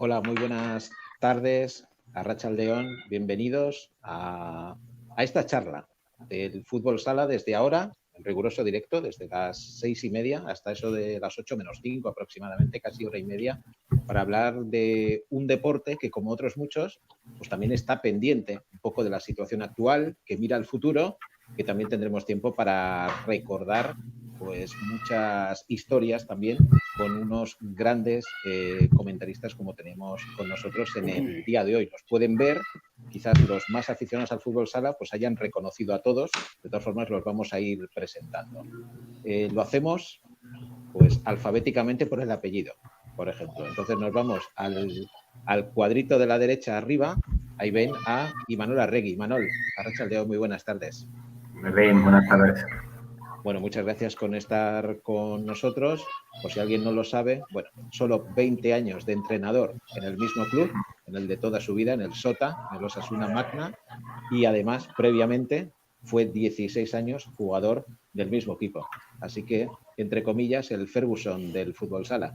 Hola, muy buenas tardes, Arratsaldeon. Bienvenidos a esta charla del fútbol sala desde ahora, en riguroso directo, desde las 6:30 hasta eso de las 8 menos 5 aproximadamente, casi hora y media, para hablar de un deporte que, como otros muchos, pues también está pendiente un poco de la situación actual, que mira al futuro, que también tendremos tiempo para recordar pues muchas historias también con unos grandes comentaristas como tenemos con nosotros en el día de hoy. Los pueden ver, quizás los más aficionados al fútbol sala pues hayan reconocido a todos, de todas formas los vamos a ir presentando. Lo hacemos pues alfabéticamente por el apellido, por ejemplo. Entonces nos vamos al cuadrito de la derecha arriba, ahí ven a Imanol Arregui. Imanol, Arratsaldeon, muy buenas tardes. Muy bien, buenas tardes. Bueno, muchas gracias por estar con nosotros. Por si alguien no lo sabe, bueno, solo 20 años de entrenador en el mismo club, en el de toda su vida, en el Sota, en el Osasuna Magna, y además, previamente, fue 16 años jugador del mismo equipo. Así que, entre comillas, el Ferguson del fútbol sala.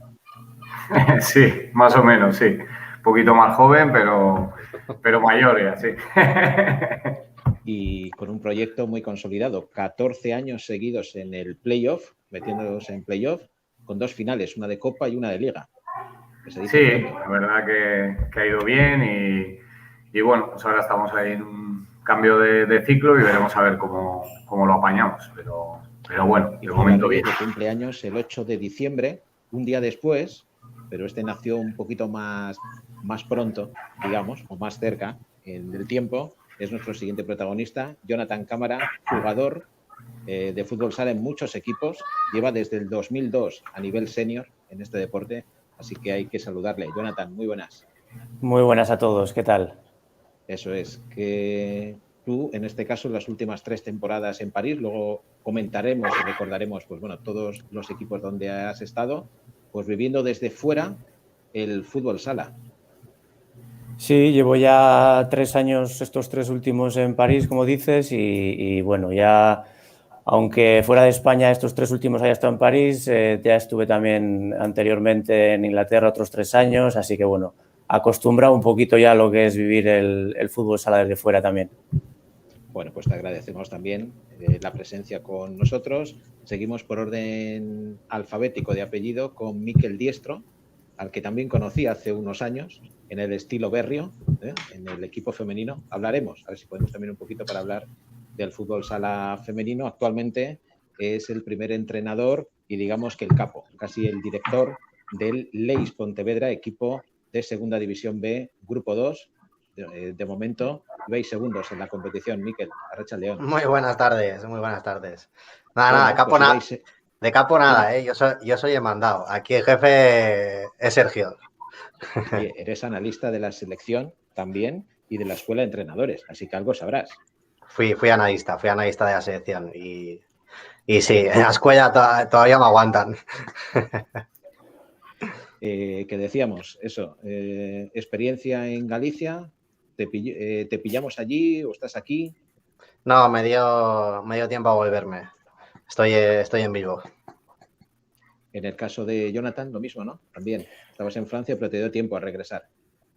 Sí, más o menos, sí. Un poquito más joven, pero mayor ya, sí. Y con un proyecto muy consolidado, 14 años seguidos en el playoff, metiéndolos en playoff, con 2 finales, una de Copa y una de Liga. Que se dice Sí, pronto. la verdad que ha ido bien y bueno, pues ahora estamos ahí en un cambio de ciclo y veremos a ver cómo lo apañamos. Pero bueno, de Imanol momento Arregui, bien. que cumple años el 8 de diciembre, un día después, pero este nació un poquito más pronto, digamos, o más cerca en el tiempo. Es nuestro siguiente protagonista, Jonathan Cámara, jugador de fútbol sala en muchos equipos, lleva desde el 2002 a nivel senior en este deporte, así que hay que saludarle. Jonathan, muy buenas. Muy buenas a todos, ¿qué tal? Eso es, que tú, en este caso, las últimas 3 temporadas en París, luego comentaremos y recordaremos, pues bueno, todos los equipos donde has estado, pues viviendo desde fuera el fútbol sala. Sí, llevo ya 3 años, estos 3 últimos en París, como dices, y bueno, ya, aunque fuera de España estos 3 últimos haya estado en París, ya estuve también anteriormente en Inglaterra otros 3 años, así que bueno, acostumbrado un poquito ya a lo que es vivir el fútbol sala desde fuera también. Bueno, pues te agradecemos también la presencia con nosotros. Seguimos por orden alfabético de apellido con Mikel Diestro, al que también conocí hace unos años en el estilo Berrio, en el equipo femenino. Hablaremos, a ver si podemos también un poquito para hablar del fútbol sala femenino. Actualmente es el primer entrenador y digamos que el capo, casi el director del Leis Pontevedra, equipo de Segunda División B, Grupo 2. De momento, veis segundos en la competición, Mikel, Arratsaldeon. Muy buenas tardes, muy buenas tardes. Nada, Bueno, capo pues nada. ibais... De capo Dime. nada, yo soy el mandado. Aquí el jefe es Sergio. Oye, eres analista de la selección también y de la escuela de entrenadores, así que algo sabrás. Fui analista de la selección y sí, en la escuela todavía me aguantan. Que decíamos, eso, experiencia en Galicia, te pillamos allí o estás aquí. No, me dio tiempo a volverme. Estoy en vivo. En el caso de Jonathan, lo mismo, ¿no? También estabas en Francia, pero te dio tiempo a regresar.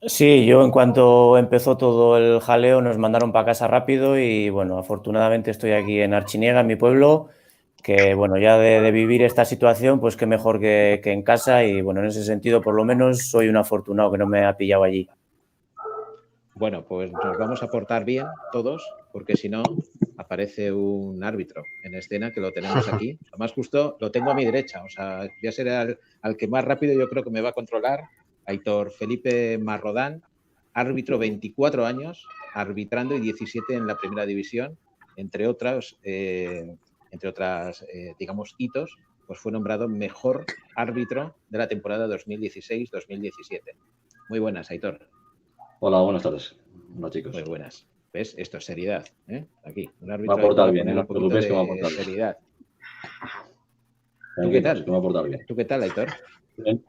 Sí, yo en cuanto empezó todo el jaleo nos mandaron para casa rápido y bueno, afortunadamente estoy aquí en Archiniega, en mi pueblo, que bueno, ya de vivir esta situación, pues qué mejor que en casa y bueno, en ese sentido por lo menos soy un afortunado que no me ha pillado allí. Bueno, pues nos vamos a portar bien todos, porque si no, aparece un árbitro en escena que lo tenemos aquí. Además, justo lo tengo a mi derecha, o sea, voy a ser al que más rápido yo creo que me va a controlar. Aitor Felipe Marrodán, árbitro 24 años, arbitrando y 17 en la primera división, entre otras, digamos, hitos, pues fue nombrado mejor árbitro de la temporada 2016-2017. Muy buenas, Aitor. Hola, buenas tardes. Hola, chicos. Muy buenas. ¿Ves? Esto es seriedad. Aquí, un Me va árbitro a ahí portar para bien, poner no un os poquito preocupéis que me va a de portar bien. seriedad. ¿Tú qué Tranquilos, que me va a tal? portar bien. ¿Tú qué tal, Aitor? Bien.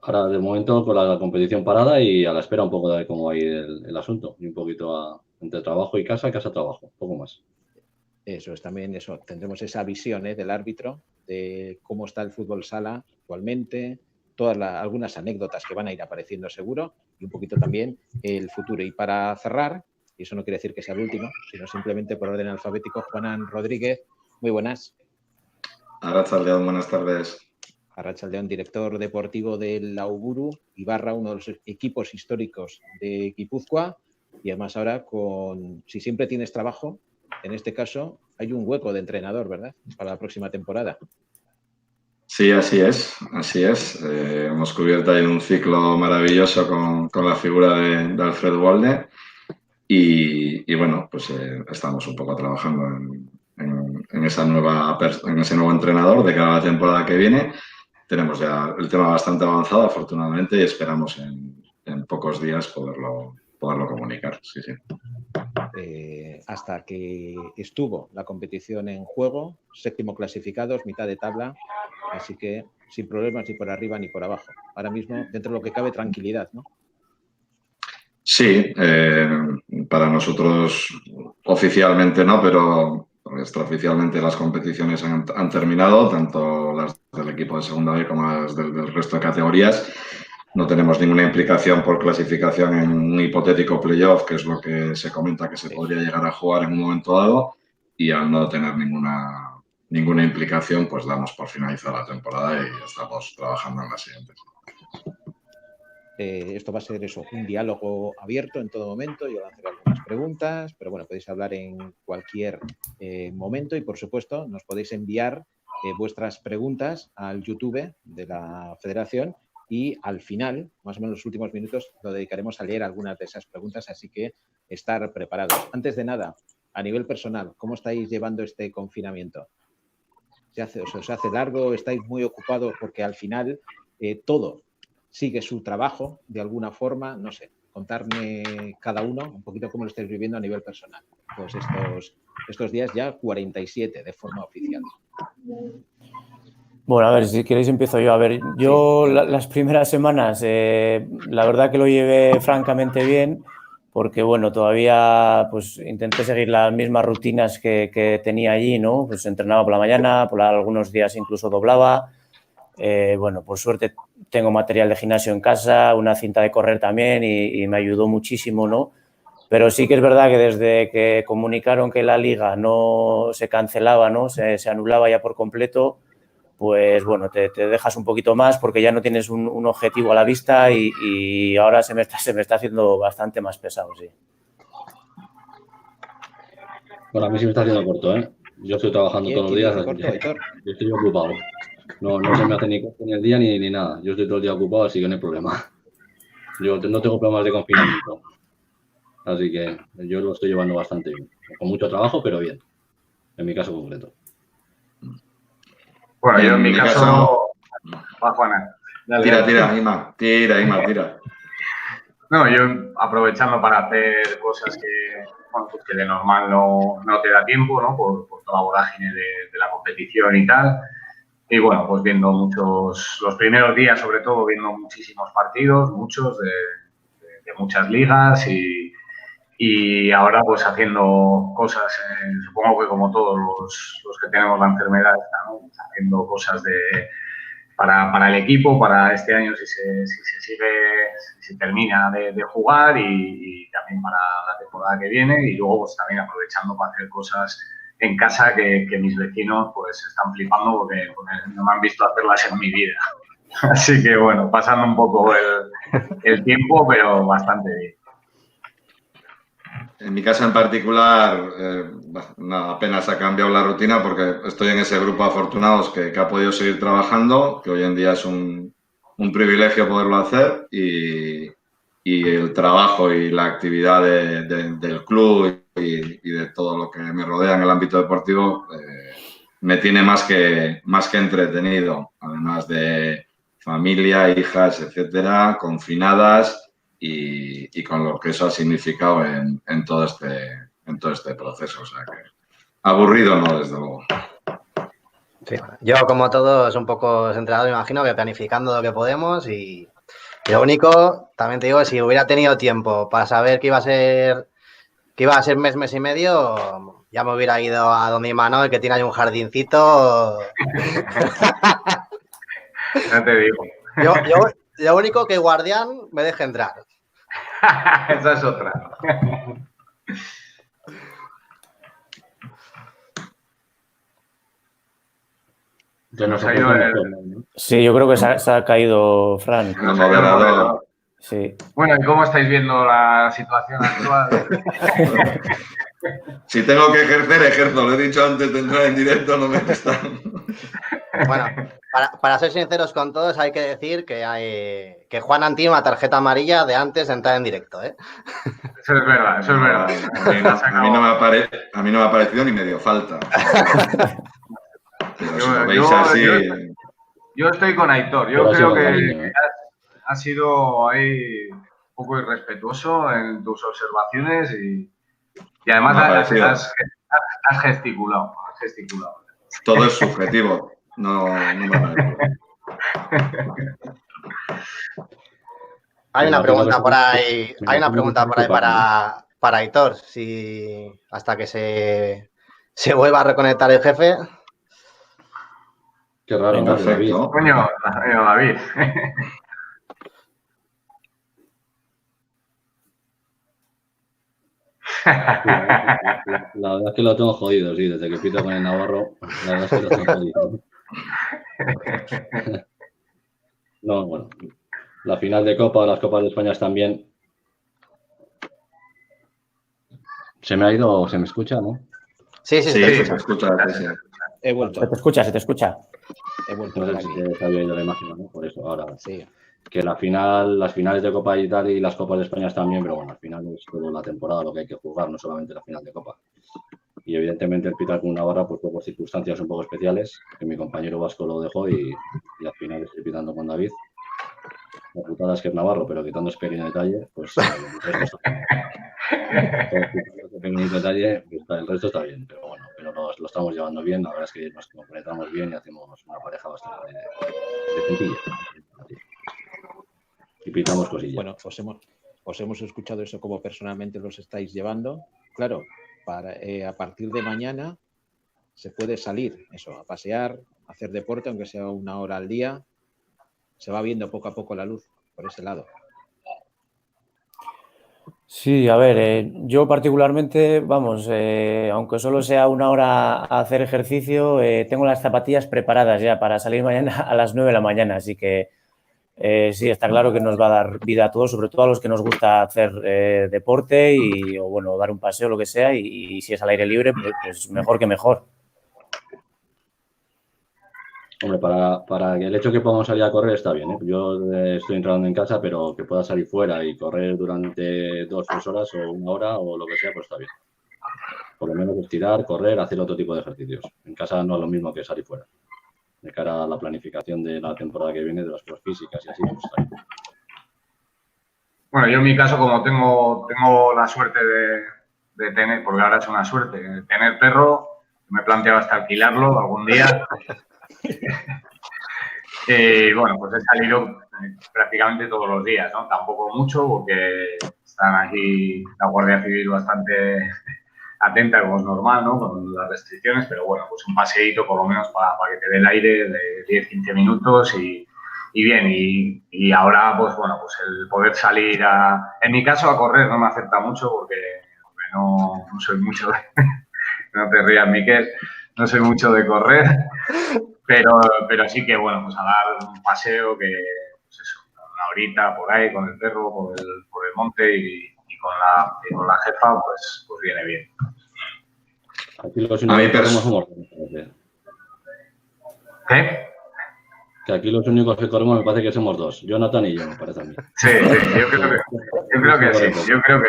Ahora, de momento, con la competición parada y a la espera un poco de cómo va a ir el asunto. Y un poquito entre trabajo y casa, trabajo. Un poco más. Eso es también eso. Tendremos esa visión del árbitro, de cómo está el fútbol sala actualmente, algunas anécdotas que van a ir apareciendo seguro y un poquito también el futuro. Y para cerrar, y eso no quiere decir que sea el último, sino simplemente por orden alfabético, Juanan Rodríguez, muy buenas. Arratsaldeon, buenas tardes. Arratsaldeon, director deportivo del Auguru Ibarra, uno de los equipos históricos de Guipúzcoa, y además ahora si siempre tienes trabajo, en este caso hay un hueco de entrenador, ¿verdad?, para la próxima temporada. Sí, así es, así es. Hemos cubierto ahí un ciclo maravilloso con la figura de Alfred Walde y bueno, pues estamos un poco trabajando en ese nuevo entrenador de cara a la temporada que viene. Tenemos ya el tema bastante avanzado, afortunadamente, y esperamos en pocos días poderlo comunicar. Sí, sí. Hasta que estuvo la competición en juego, 7º clasificados, mitad de tabla, así que sin problemas ni por arriba ni por abajo. Ahora mismo, dentro de lo que cabe, tranquilidad, ¿no? Sí, para nosotros oficialmente no, pero extraoficialmente las competiciones han terminado, tanto las del equipo de segunda B como las del resto de categorías. No tenemos ninguna implicación por clasificación en un hipotético playoff, que es lo que se comenta que se podría llegar a jugar en un momento dado, y al no tener ninguna implicación, pues damos por finalizada la temporada y estamos trabajando en la siguiente. Esto va a ser un diálogo abierto en todo momento. Yo lanzaré algunas preguntas, pero bueno, podéis hablar en cualquier momento y, por supuesto, nos podéis enviar vuestras preguntas al YouTube de la Federación y al final, más o menos los últimos minutos, lo dedicaremos a leer algunas de esas preguntas, así que estar preparados. Antes de nada, a nivel personal, ¿cómo estáis llevando este confinamiento? ¿Os hace largo? ¿Estáis muy ocupados? Porque al final todo sigue su trabajo de alguna forma, no sé, contarme cada uno un poquito cómo lo estáis viviendo a nivel personal. Pues estos días ya 47 de forma oficial. Bueno, a ver, si queréis empiezo yo. A ver, yo sí. Las primeras semanas la verdad que lo llevé francamente bien porque, bueno, todavía pues intenté seguir las mismas rutinas que tenía allí, ¿no? Pues entrenaba por la mañana, algunos días incluso doblaba. Bueno, por suerte tengo material de gimnasio en casa, una cinta de correr también y me ayudó muchísimo, ¿no? Pero sí que es verdad que desde que comunicaron que la liga no se cancelaba, ¿no? Se anulaba ya por completo, pues bueno, te dejas un poquito más porque ya no tienes un objetivo a la vista y ahora se me está haciendo bastante más pesado, sí. Bueno, a mí sí me está haciendo corto, ¿eh? Yo estoy trabajando todos los días. Corto, yo estoy ocupado. No se me hace ni corto ni el día ni nada. Yo estoy todo el día ocupado, así que no hay problema. Yo no tengo problemas de confinamiento. Así que yo lo estoy llevando bastante bien. Con mucho trabajo, pero bien. En mi caso concreto. Bueno, yo en mi caso... Va, Juana. Tira, Ima. Tira. No, yo aprovechando para hacer cosas que de normal no te da tiempo, ¿no? Por toda la vorágine de la competición y tal. Y bueno, pues viendo los primeros días sobre todo, viendo muchísimos partidos, muchos de muchas ligas y ahora pues haciendo cosas, supongo que como todos los que tenemos la enfermedad, ¿no? Haciendo cosas para el equipo, para este año si se termina de jugar y también para la temporada que viene y luego pues también aprovechando para hacer cosas en casa que mis vecinos pues están flipando porque no me han visto hacerlas en mi vida. Así que bueno, pasando un poco el tiempo, pero bastante bien. En mi caso en particular, apenas ha cambiado la rutina porque estoy en ese grupo de afortunados que ha podido seguir trabajando, que hoy en día es un privilegio poderlo hacer y el trabajo y la actividad del club y de todo lo que me rodea en el ámbito deportivo me tiene más que entretenido, además de familia, hijas, etcétera, confinadas. Y con lo que eso ha significado en todo este proceso. O sea que aburrido no, desde luego. Sí, yo como todos un poco entrenado, me imagino que planificando lo que podemos y lo único, también te digo, si hubiera tenido tiempo para saber que iba a ser mes y medio, ya me hubiera ido a donde Imanol, que tiene ahí un jardincito. No te digo. Lo único que Guardián me deje entrar. Esa es otra. Que nos ha ido ¿no? Sí, yo creo que se ha caído Fran. El moderador. Sí. Bueno, ¿y cómo estáis viendo la situación actual? Si tengo que ejercer, ejerzo. Lo he dicho antes de entrar en directo, no me gustan. Bueno, para ser sinceros con todos, hay que decir que Juan tiene una tarjeta amarilla de antes de entrar en directo, ¿eh? Eso es verdad, eso es verdad. A mí no me ha parecido ni medio falta. Pero si lo veis así... Yo estoy con Aitor. Yo creo que has sido ahí un poco irrespetuoso en tus observaciones y además has gesticulado. Todo es subjetivo. No me parece. Hay una pregunta por ahí. Hay una pregunta por ahí para Aitor. Si hasta que se vuelva a reconectar el jefe. Qué raro, ¿no? David. Coño, David. La verdad es que lo tengo jodido, sí, desde que pito con el Navarro, la verdad es que lo tengo jodido. No, bueno, la final de Copa, las Copas de España también. ¿Se me ha ido o se me escucha, no? Sí, se escucha. Sí. He vuelto. Se te escucha. He vuelto. No sé si se había ido la imagen, ¿no? Por eso ahora. Sí. Que las finales de Copa y tal y las Copas de España también, pero bueno, al final es toda la temporada lo que hay que jugar, no solamente la final de Copa. Y evidentemente el pitar con una barra, pues por circunstancias un poco especiales, que mi compañero vasco lo dejó y al final estoy pitando con David. La putada es que es Navarro, pero quitando ese pequeño detalle, pues el resto está bien, pero bueno, lo estamos llevando bien, la verdad es que nos completamos bien y hacemos una pareja bastante decentilla. Y pitamos cosillas. Bueno, os hemos escuchado eso como personalmente los estáis llevando. Claro, a partir de mañana se puede salir eso, a pasear, a hacer deporte, aunque sea 1 hora al día. Se va viendo poco a poco la luz por ese lado. Sí, a ver, yo particularmente, vamos, aunque solo sea 1 hora a hacer ejercicio, tengo las zapatillas preparadas ya para salir mañana a las 9 de la mañana, así que sí, está claro que nos va a dar vida a todos, sobre todo a los que nos gusta hacer deporte o bueno, dar un paseo, lo que sea, y si es al aire libre, pues mejor que mejor. Hombre, para el hecho que podamos salir a correr está bien, ¿eh? Yo estoy entrando en casa, pero que pueda salir fuera y correr durante 2 o 3 horas o 1 hora o lo que sea, pues está bien. Por lo menos estirar, correr, hacer otro tipo de ejercicios. En casa no es lo mismo que salir fuera. De cara a la planificación de la temporada que viene, de las cosas físicas y así, pues está bien. Bueno, yo en mi caso, como tengo la suerte de tener, porque ahora es una suerte, de tener perro, me he planteado hasta alquilarlo algún día. Bueno, pues he salido prácticamente todos los días, ¿no? Tampoco mucho, porque están aquí la Guardia Civil bastante atenta, como es normal, ¿no? Con las restricciones, pero bueno, pues un paseíto por lo menos para que te dé el aire de 10-15 minutos y bien. Y ahora, pues bueno, pues el poder salir en mi caso, a correr no me afecta mucho porque no soy mucho de... No te rías, Miquel, no soy mucho de correr, pero sí que, bueno, pues a dar un paseo que, pues eso, 1 horita por ahí con el perro, por el monte y con la jefa, pues viene bien. Aquí los únicos que corremos somos dos. ¿Qué? Que aquí los únicos que corremos me parece que somos 2. Jonathan y yo, me parece a mí. Sí, yo creo que sí. Yo creo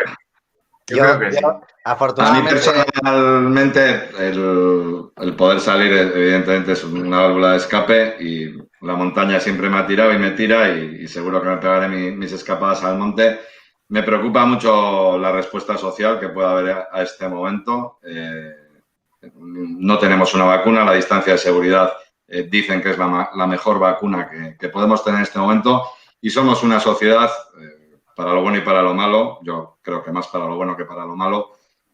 que sí. A Afortunadamente... mí personalmente el poder salir evidentemente es una válvula de escape y la montaña siempre me ha tirado y me tira y seguro que me pegaré mis escapadas al monte. Me preocupa mucho la respuesta social que pueda haber a este momento. No tenemos una vacuna, la distancia de seguridad dicen que es la mejor vacuna que podemos tener en este momento y somos una sociedad, para lo bueno y para lo malo, yo creo que más para lo bueno que para lo malo,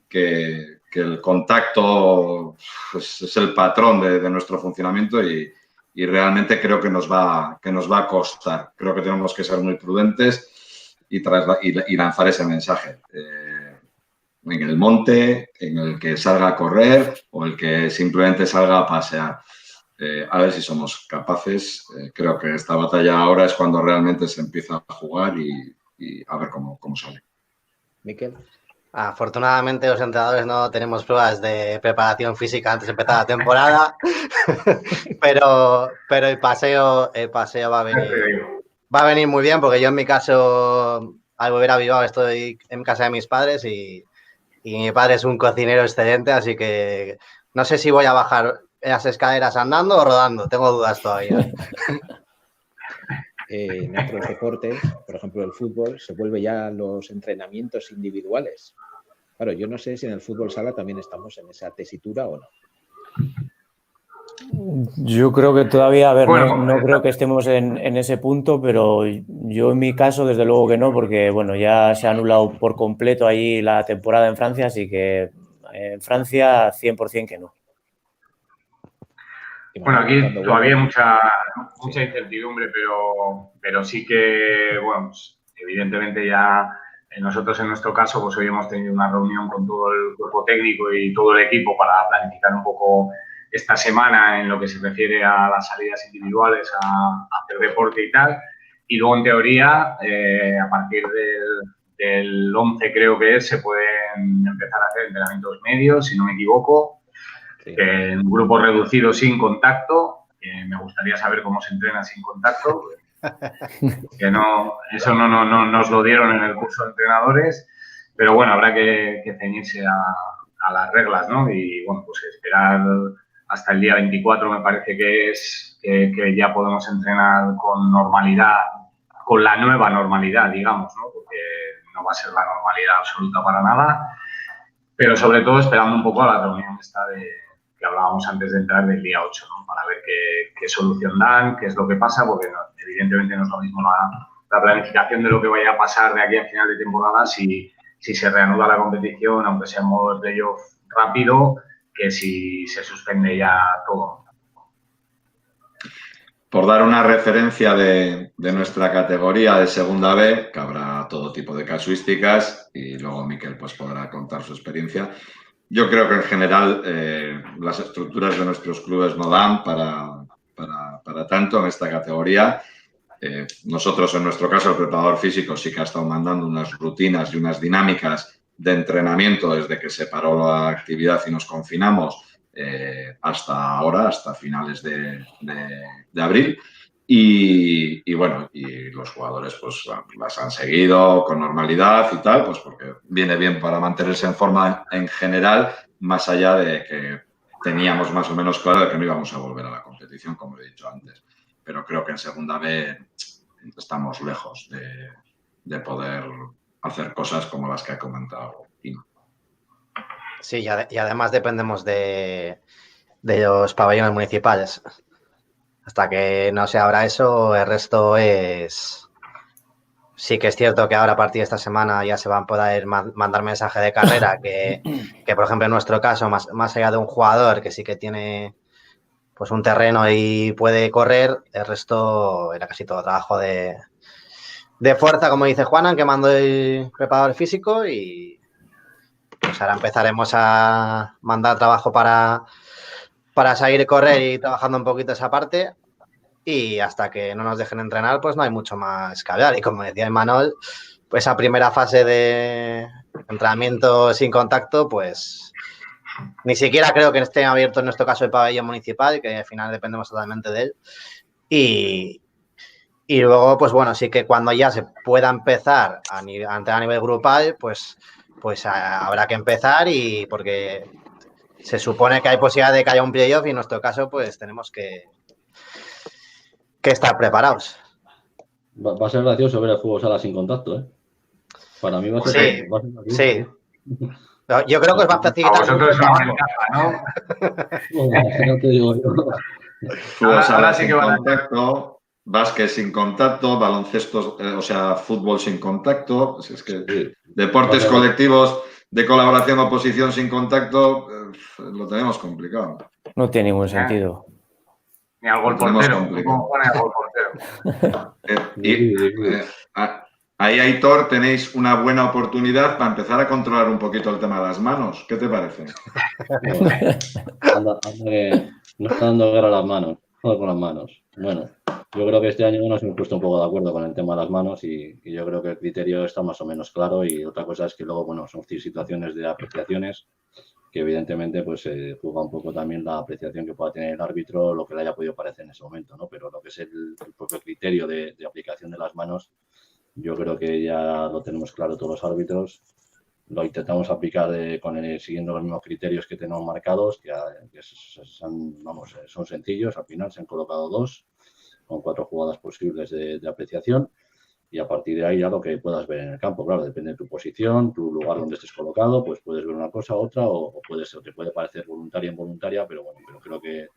que el contacto pues, es el patrón de nuestro funcionamiento y y realmente creo que nos va a costar. Creo que tenemos que ser muy prudentes y lanzar ese mensaje. En el monte, en el que salga a correr o el que simplemente salga a pasear. A ver si somos capaces. Creo que esta batalla ahora es cuando realmente se empieza a jugar y a ver cómo sale. Miquel. Afortunadamente los entrenadores no tenemos pruebas de preparación física antes de empezar la temporada, pero el paseo va a venir muy bien, porque yo en mi caso, al volver a Bilbao, estoy en casa de mis padres y mi padre es un cocinero excelente, así que no sé si voy a bajar las escaleras andando o rodando, tengo dudas todavía. En otros deportes, por ejemplo el fútbol, se vuelve ya los entrenamientos individuales. Claro, yo no sé si en el fútbol sala también estamos en esa tesitura o no. Yo creo que todavía, a ver, Bueno, no creo que estemos en ese punto, pero yo en mi caso desde luego que no, porque bueno, ya se ha anulado por completo ahí la temporada en Francia, así que en Francia 100% que no. Bueno, aquí todavía hay mucha incertidumbre, pero sí que, bueno, pues, evidentemente ya nosotros en nuestro caso, pues hoy hemos tenido una reunión con todo el cuerpo técnico y todo el equipo para planificar un poco esta semana en lo que se refiere a las salidas individuales, a hacer deporte y tal. Y luego, en teoría, a partir del 11 creo que es, se pueden empezar a hacer entrenamientos medios, si no me equivoco. Sí. En grupos reducidos sin contacto, me gustaría saber cómo se entrena sin contacto, que no, eso no nos lo dieron en el curso de entrenadores, pero bueno, habrá que ceñirse a las reglas, ¿no? Y bueno, pues esperar hasta el día 24 me parece que es que ya podemos entrenar con normalidad, con la nueva normalidad, digamos, ¿no? Porque no va a ser la normalidad absoluta para nada, pero sobre todo esperando un poco a la reunión esta que hablábamos antes de entrar del día 8, ¿no? Para ver qué solución dan, qué es lo que pasa, porque evidentemente no es lo mismo la planificación de lo que vaya a pasar de aquí a final de temporada si se reanuda la competición, aunque sea en modo de playoff rápido, que si se suspende ya todo. Por dar una referencia de nuestra categoría de segunda B, que habrá todo tipo de casuísticas y luego Miquel pues podrá contar su experiencia. Yo creo que en general las estructuras de nuestros clubes no dan para tanto en esta categoría. Nosotros, en nuestro caso, el preparador físico sí que ha estado mandando unas rutinas y unas dinámicas de entrenamiento desde que se paró la actividad y nos confinamos hasta ahora, hasta finales de abril. Y bueno, y los jugadores pues las han seguido con normalidad y tal, pues porque viene bien para mantenerse en forma en general, más allá de que teníamos más o menos claro de que no íbamos a volver a la competición, como he dicho antes. Pero creo que en segunda B estamos lejos de poder hacer cosas como las que ha comentado Pino. Sí, y además dependemos de los pabellones municipales. Hasta que no se abra eso, el resto es... Sí que es cierto que ahora a partir de esta semana ya se van a poder mandar mensajes de carrera que por ejemplo, en nuestro caso, más allá de un jugador que sí que tiene pues un terreno y puede correr, el resto era casi todo trabajo de fuerza, como dice Juanan, que mandó el preparador físico, y pues ahora empezaremos a mandar trabajo para salir a correr y trabajando un poquito esa parte, y hasta que no nos dejen entrenar pues no hay mucho más que hablar. Y como decía Imanol, pues esa primera fase de entrenamiento sin contacto, pues ni siquiera creo que esté abierto en nuestro caso el pabellón municipal, que al final dependemos totalmente de él. Y luego, pues bueno, sí que cuando ya se pueda empezar a entrenar a nivel grupal, pues habrá que empezar, y porque se supone que hay posibilidad de que haya un playoff, y en nuestro caso pues tenemos que estar preparados. Va a ser gracioso ver el fútbol sala sin contacto, ¿eh? Para mí va a ser gracioso. Sí. Yo creo que os va a facilitar. A vosotros es una ventaja, ¿no? No te digo yo. Fútbol sala sin contacto, básquet sin contacto, baloncesto, o sea, fútbol sin contacto. Pues es que Sí. deportes colectivos de colaboración o oposición sin contacto lo tenemos complicado. No tiene ningún sentido. Ni al gol Lo tenemos portero. complicado. ¿Cómo pone al gol portero? Ahí, Aitor, tenéis una buena oportunidad para empezar a controlar un poquito el tema de las manos. ¿Qué te parece? Anda que no está dando guerra a las manos. Joder con las manos. Bueno, yo creo que este año nos hemos puesto un poco de acuerdo con el tema de las manos y yo creo que el criterio está más o menos claro y otra cosa es que luego, bueno, son situaciones de apreciaciones que evidentemente pues juega un poco también la apreciación que pueda tener el árbitro, lo que le haya podido parecer en ese momento, ¿no? Pero lo que es el propio criterio de aplicación de las manos, yo creo que ya lo tenemos claro todos los árbitros. Lo intentamos aplicar siguiendo los mismos criterios que tenemos marcados, que son sencillos. Al final se han colocado 2 con 4 jugadas posibles de apreciación y a partir de ahí ya lo que puedas ver en el campo. Claro, depende de tu posición, tu lugar donde estés colocado, pues puedes ver una cosa, otra o te puede parecer voluntaria, involuntaria, pero bueno, pero creo que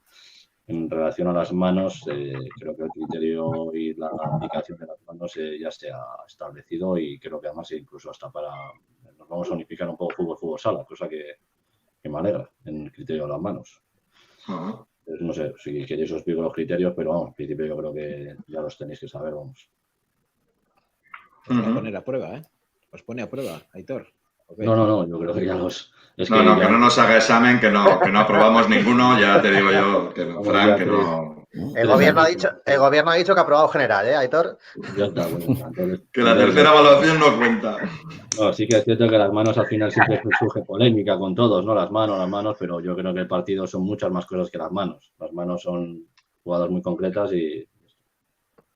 en relación a las manos, creo que el criterio y la aplicación de las manos ya se ha establecido y creo que además incluso hasta nos vamos a unificar un poco fútbol sala, cosa que me alegra en el criterio de las manos. Pues no sé, si queréis os explico los criterios, pero vamos, en principio yo creo que ya los tenéis que saber, vamos. Os va a poner a prueba, ¿eh? Os pone a prueba, Aitor. Okay. No, yo creo que ya los... que no nos haga examen, que no aprobamos ninguno, ya te digo yo, que no, Fran, que no... El gobierno ha dicho que ha aprobado general, Aitor. Ya está, bueno, entonces, que la tercera evaluación no cuenta. No, sí que es cierto que las manos al final siempre surge polémica con todos, ¿no? Las manos, pero yo creo que el partido son muchas más cosas que las manos. Las manos son jugadas muy concretas y...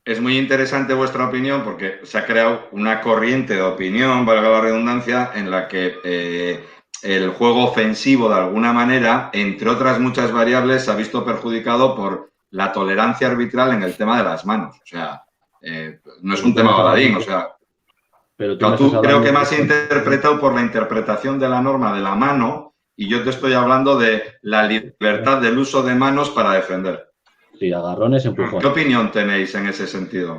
Es muy interesante vuestra opinión porque se ha creado una corriente de opinión, valga la redundancia, en la que el juego ofensivo, de alguna manera, entre otras muchas variables, se ha visto perjudicado por la tolerancia arbitral en el tema de las manos. O sea, no es un tema baladín, o sea... Pero tú creo que me has interpretado por la interpretación de la norma de la mano y yo te estoy hablando de la libertad del uso de manos para defender. Sí, agarrones, empujones. ¿Qué opinión tenéis en ese sentido?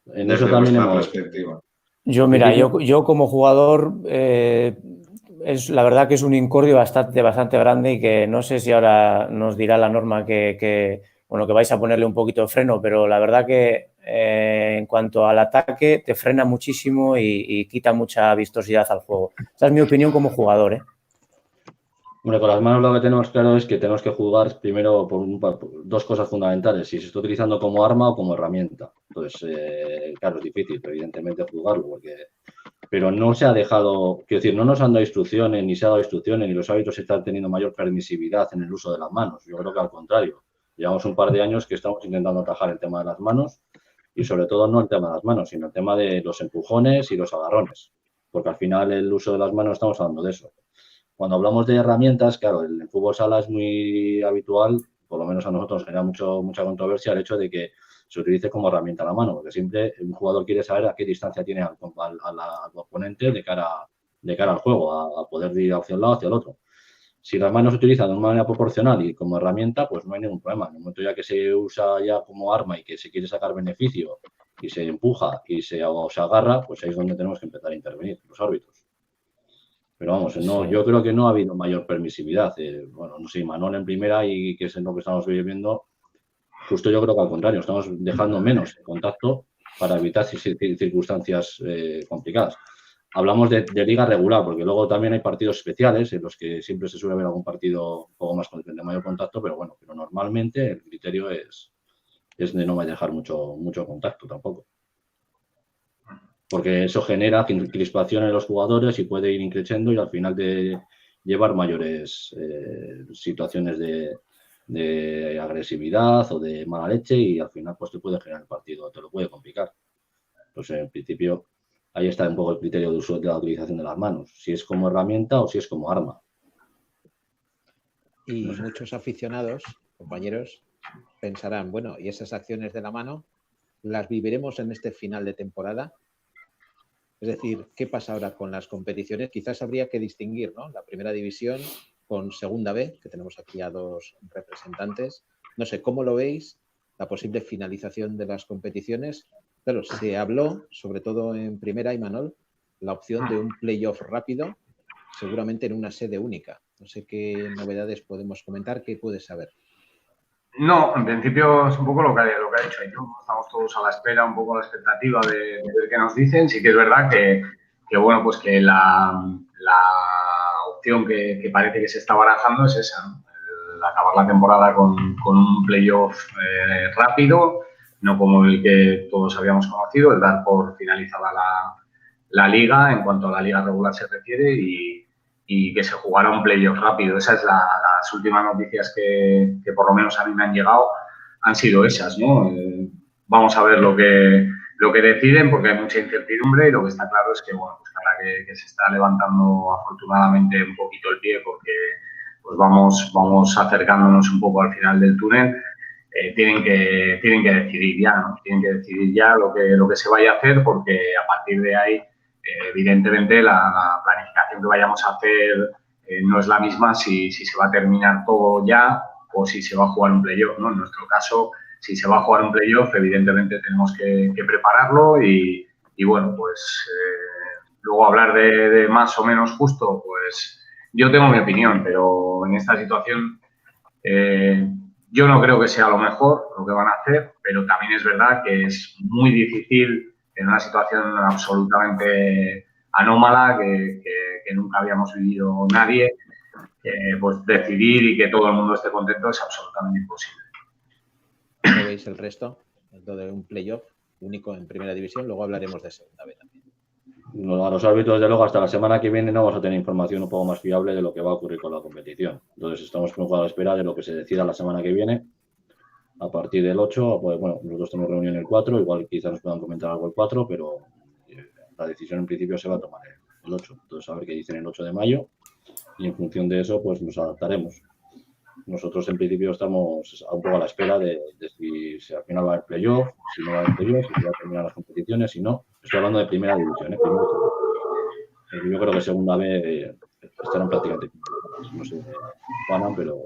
En eso también perspectiva. Yo, mira, yo como jugador, la verdad que es un incordio bastante grande y que no sé si ahora nos dirá la norma que vais a ponerle un poquito de freno, pero la verdad que en cuanto al ataque te frena muchísimo y quita mucha vistosidad al juego. Esa es mi opinión como jugador, ¿eh? Bueno, con las manos lo que tenemos claro es que tenemos que jugar primero por 2 cosas fundamentales, si se está utilizando como arma o como herramienta. Entonces, claro, es difícil, evidentemente, jugarlo, pero no se ha dejado, quiero decir, no nos han dado instrucciones, ni se ha dado instrucciones, ni los árbitros están teniendo mayor permisividad en el uso de las manos. Yo creo que al contrario. Llevamos un par de años que estamos intentando atajar el tema de las manos y sobre todo no el tema de las manos, sino el tema de los empujones y los agarrones, porque al final el uso de las manos estamos hablando de eso. Cuando hablamos de herramientas, claro, el fútbol sala es muy habitual, por lo menos a nosotros nos genera mucha controversia el hecho de que se utilice como herramienta la mano, porque siempre un jugador quiere saber a qué distancia tiene al oponente de cara al juego, a poder ir hacia un lado, hacia el otro. Si las manos se utilizan de una manera proporcional y como herramienta, pues no hay ningún problema. En el momento ya que se usa ya como arma y que se quiere sacar beneficio y se empuja y se agarra, pues ahí es donde tenemos que empezar a intervenir los árbitros. Pero vamos, no, yo creo que no ha habido mayor permisividad. Bueno, no sé, Manuel en primera y que es en lo que estamos viviendo, justo yo creo que al contrario, estamos dejando menos contacto para evitar circunstancias complicadas. Hablamos de liga regular, porque luego también hay partidos especiales en los que siempre se suele ver algún partido un poco más de mayor contacto, pero bueno, pero normalmente el criterio es de no dejar mucho contacto tampoco. Porque eso genera crispación en los jugadores y puede ir increciendo y al final de llevar mayores situaciones de agresividad o de mala leche y al final pues te puede generar el partido, te lo puede complicar. Entonces, en principio, ahí está un poco el criterio de uso de la utilización de las manos, si es como herramienta o si es como arma. Y muchos aficionados, compañeros, pensarán, bueno, ¿y esas acciones de la mano las viviremos en este final de temporada? Es decir, ¿qué pasa ahora con las competiciones? Quizás habría que distinguir, ¿no?, la primera división con segunda B, que tenemos aquí a 2 representantes. No sé, ¿cómo lo veis? La posible finalización de las competiciones. Claro, se habló, sobre todo en primera, Imanol, la opción de un playoff rápido, seguramente en una sede única. No sé qué novedades podemos comentar, ¿qué puedes saber? No, en principio es un poco lo que ha dicho Aitor. Estamos todos a la espera, un poco a la expectativa de ver qué nos dicen. Sí que es verdad que bueno, pues que la opción que parece que se está barajando es esa, ¿no? El acabar la temporada con un playoff rápido, no como el que todos habíamos conocido, el dar por finalizada la liga en cuanto a la liga regular se refiere y que se jugara un playoff rápido. Esas es las últimas noticias que por lo menos a mí me han llegado, han sido esas, ¿no? Vamos a ver lo que deciden, porque hay mucha incertidumbre y lo que está claro es que, bueno, pues ahora que se está levantando afortunadamente un poquito el pie porque pues vamos acercándonos un poco al final del túnel, tienen que decidir ya, ¿no? Tienen que decidir ya lo que se vaya a hacer, porque a partir de ahí evidentemente la planificación que vayamos a hacer no es la misma si se va a terminar todo ya o si se va a jugar un playoff, ¿no? En nuestro caso, si se va a jugar un playoff, evidentemente tenemos que prepararlo y bueno, pues luego hablar de más o menos justo, pues yo tengo mi opinión, pero en esta situación yo no creo que sea lo mejor lo que van a hacer, pero también es verdad que es muy difícil en una situación absolutamente anómala que nunca habíamos vivido nadie, pues decidir y que todo el mundo esté contento es absolutamente imposible. ¿Cómo veis el resto? Lo de un playoff único en primera división, luego hablaremos de segunda vez también. A los árbitros, desde luego, hasta la semana que viene no vamos a tener información un poco más fiable de lo que va a ocurrir con la competición. Entonces, estamos un poco a la espera de lo que se decida la semana que viene. A partir del 8, pues bueno, nosotros tenemos reunión el 4, igual quizás nos puedan comentar algo el 4, pero la decisión en principio se va a tomar el 8. Entonces, a ver qué dicen el 8 de mayo y en función de eso, pues nos adaptaremos. Nosotros en principio estamos un poco a la espera de si al final va a haber playoff, si no va a haber playoff, si se van a terminar las competiciones, si no. Estoy hablando de primera división, yo creo que segunda B estarán prácticamente, no sé, ganan, pero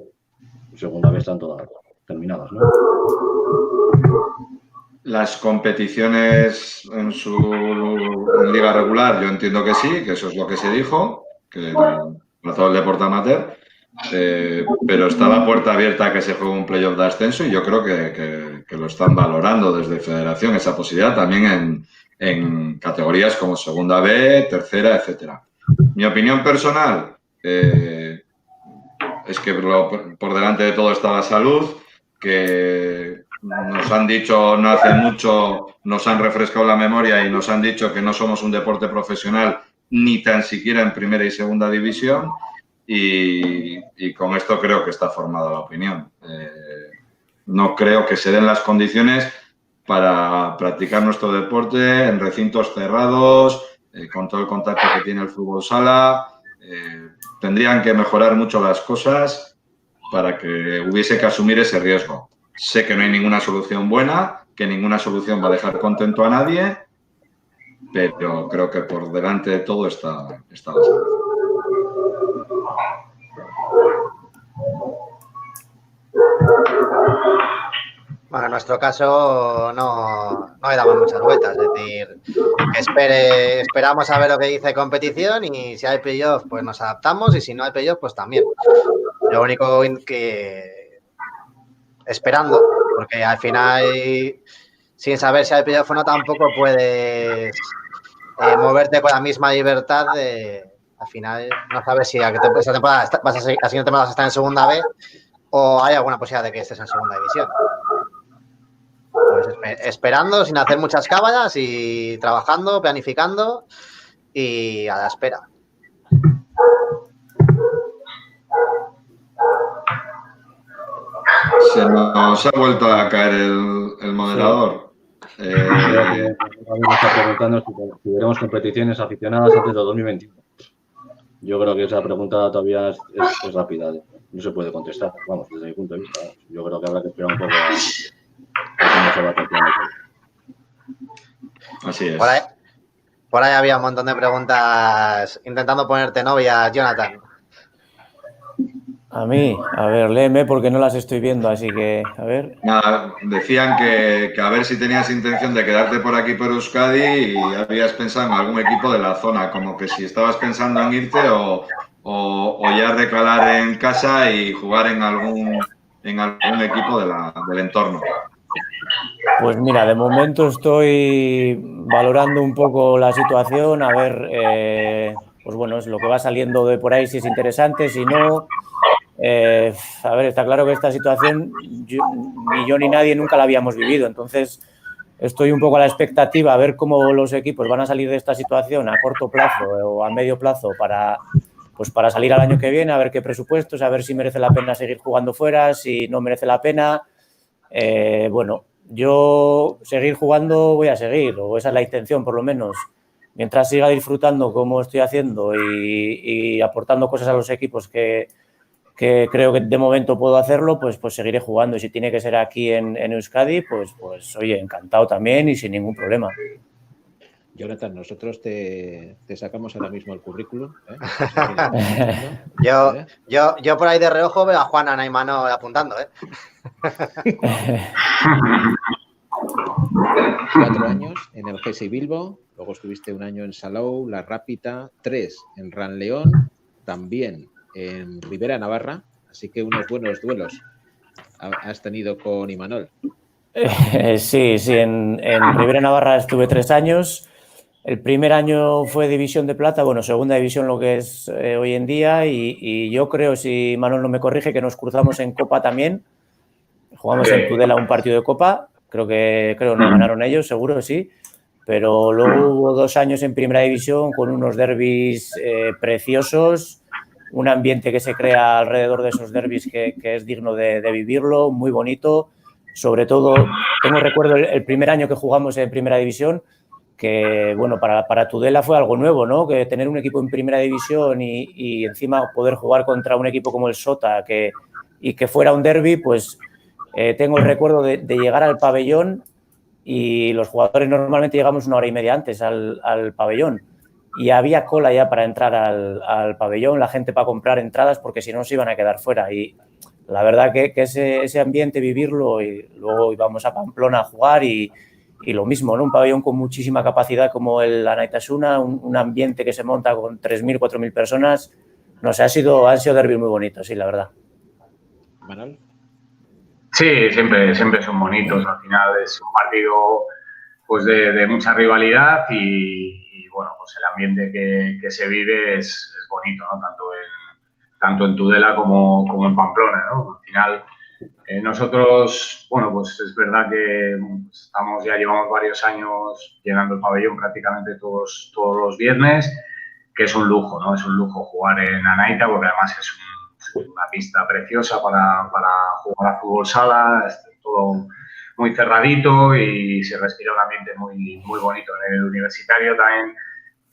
segunda vez están todas terminadas, ¿no? Las competiciones en liga regular, yo entiendo que sí, que eso es lo que se dijo, que para todo el deporte amateur, pero está la puerta abierta a que se juegue un playoff de ascenso y yo creo que lo están valorando desde Federación, esa posibilidad también en categorías como segunda B, tercera, etcétera. Mi opinión personal es que por delante de todo está la salud, que nos han dicho no hace mucho, nos han refrescado la memoria y nos han dicho que no somos un deporte profesional ni tan siquiera en primera y segunda división y con esto creo que está formada la opinión. No creo que se den las condiciones para practicar nuestro deporte en recintos cerrados, con todo el contacto que tiene el fútbol sala. Tendrían que mejorar mucho las cosas para que hubiese que asumir ese riesgo. Sé que no hay ninguna solución buena, que ninguna solución va a dejar contento a nadie, pero creo que por delante de todo está la salud. Bueno, en nuestro caso no le damos muchas vueltas, es decir, esperamos a ver lo que dice competición y si hay playoff pues nos adaptamos y si no hay playoff pues también. Lo único que esperando, porque al final sin saber si hay playoff o no tampoco puedes moverte con la misma libertad al final no sabes si esa temporada la siguiente temporada vas a estar en segunda B o hay alguna posibilidad de que estés en segunda división. Pues esperando, sin hacer muchas cábalas y trabajando, planificando y a la espera. Se nos ha vuelto a caer el moderador. Sí. Me está preguntando si veremos competiciones aficionadas antes de 2021. Yo creo que esa pregunta todavía es rápida. No se puede contestar, vamos, desde mi punto de vista. Yo creo que habrá que esperar un poco a cómo se va a. Así es. Por ahí había un montón de preguntas intentando ponerte novia, Jonathan. A mí, a ver, léeme porque no las estoy viendo, así que, a ver. Nada, decían que a ver si tenías intención de quedarte por aquí por Euskadi y habías pensado en algún equipo de la zona, como que si estabas pensando en irte o ya recalar en casa y jugar en algún en algún equipo del entorno. Pues mira, de momento estoy valorando un poco la situación, a ver, pues bueno, es lo que va saliendo de por ahí, si es interesante, si no. A ver, está claro que esta situación ni yo ni nadie nunca la habíamos vivido, entonces estoy un poco a la expectativa a ver cómo los equipos van a salir de esta situación a corto plazo o a medio plazo para salir al año que viene, a ver qué presupuestos, a ver si merece la pena seguir jugando fuera, si no merece la pena. Bueno, yo seguir jugando voy a seguir, o esa es la intención por lo menos. Mientras siga disfrutando como estoy haciendo y aportando cosas a los equipos que creo que de momento puedo hacerlo, pues seguiré jugando. Y si tiene que ser aquí en Euskadi, pues oye, encantado también y sin ningún problema. Jonathan, nosotros te sacamos ahora mismo el currículum. Yo por ahí de reojo veo a Juan Ana y Manol apuntando. 4 años en el GSI Bilbo, luego estuviste 1 año en Salou, La Rápita, 3 en Ran León, también en Ribera Navarra, así que unos buenos duelos has tenido con Imanol. Sí, en Ribera Navarra estuve 3 años. El primer año fue División de Plata, bueno, segunda división lo que es hoy en día y yo creo, si Manuel no me corrige, que nos cruzamos en Copa también. Jugamos en Tudela un partido de Copa, creo nos ganaron ellos, seguro, sí. Pero luego hubo 2 años en Primera División con unos derbis preciosos, un ambiente que se crea alrededor de esos derbis que es digno de vivirlo, muy bonito. Sobre todo, tengo recuerdo el primer año que jugamos en Primera División, que bueno, para Tudela fue algo nuevo, ¿no? Que tener un equipo en Primera División y encima poder jugar contra un equipo como el Sota y que fuera un derbi, pues tengo el recuerdo de llegar al pabellón y los jugadores normalmente llegamos 1 hora y media antes al pabellón y había cola ya para entrar al pabellón, la gente para comprar entradas porque si no se iban a quedar fuera y la verdad que ese ambiente, vivirlo, y luego íbamos a Pamplona a jugar y lo mismo, ¿no? Un pabellón con muchísima capacidad como el Anaitasuna, un ambiente que se monta con 3.000, 4.000 personas. No sé, han sido derbis muy bonitos, sí, la verdad. ¿Manuel? Sí, siempre son bonitos. Al final es un partido pues de mucha rivalidad y bueno, pues el ambiente que se vive es bonito, ¿no? Tanto en Tudela como en Pamplona, ¿no? Al final nosotros, bueno, pues es verdad que llevamos varios años llenando el pabellón prácticamente todos los viernes, que es un lujo, ¿no? Es un lujo jugar en Anaita porque además es una pista preciosa para jugar a fútbol sala, es todo muy cerradito y se respira un ambiente muy bonito. En el universitario también,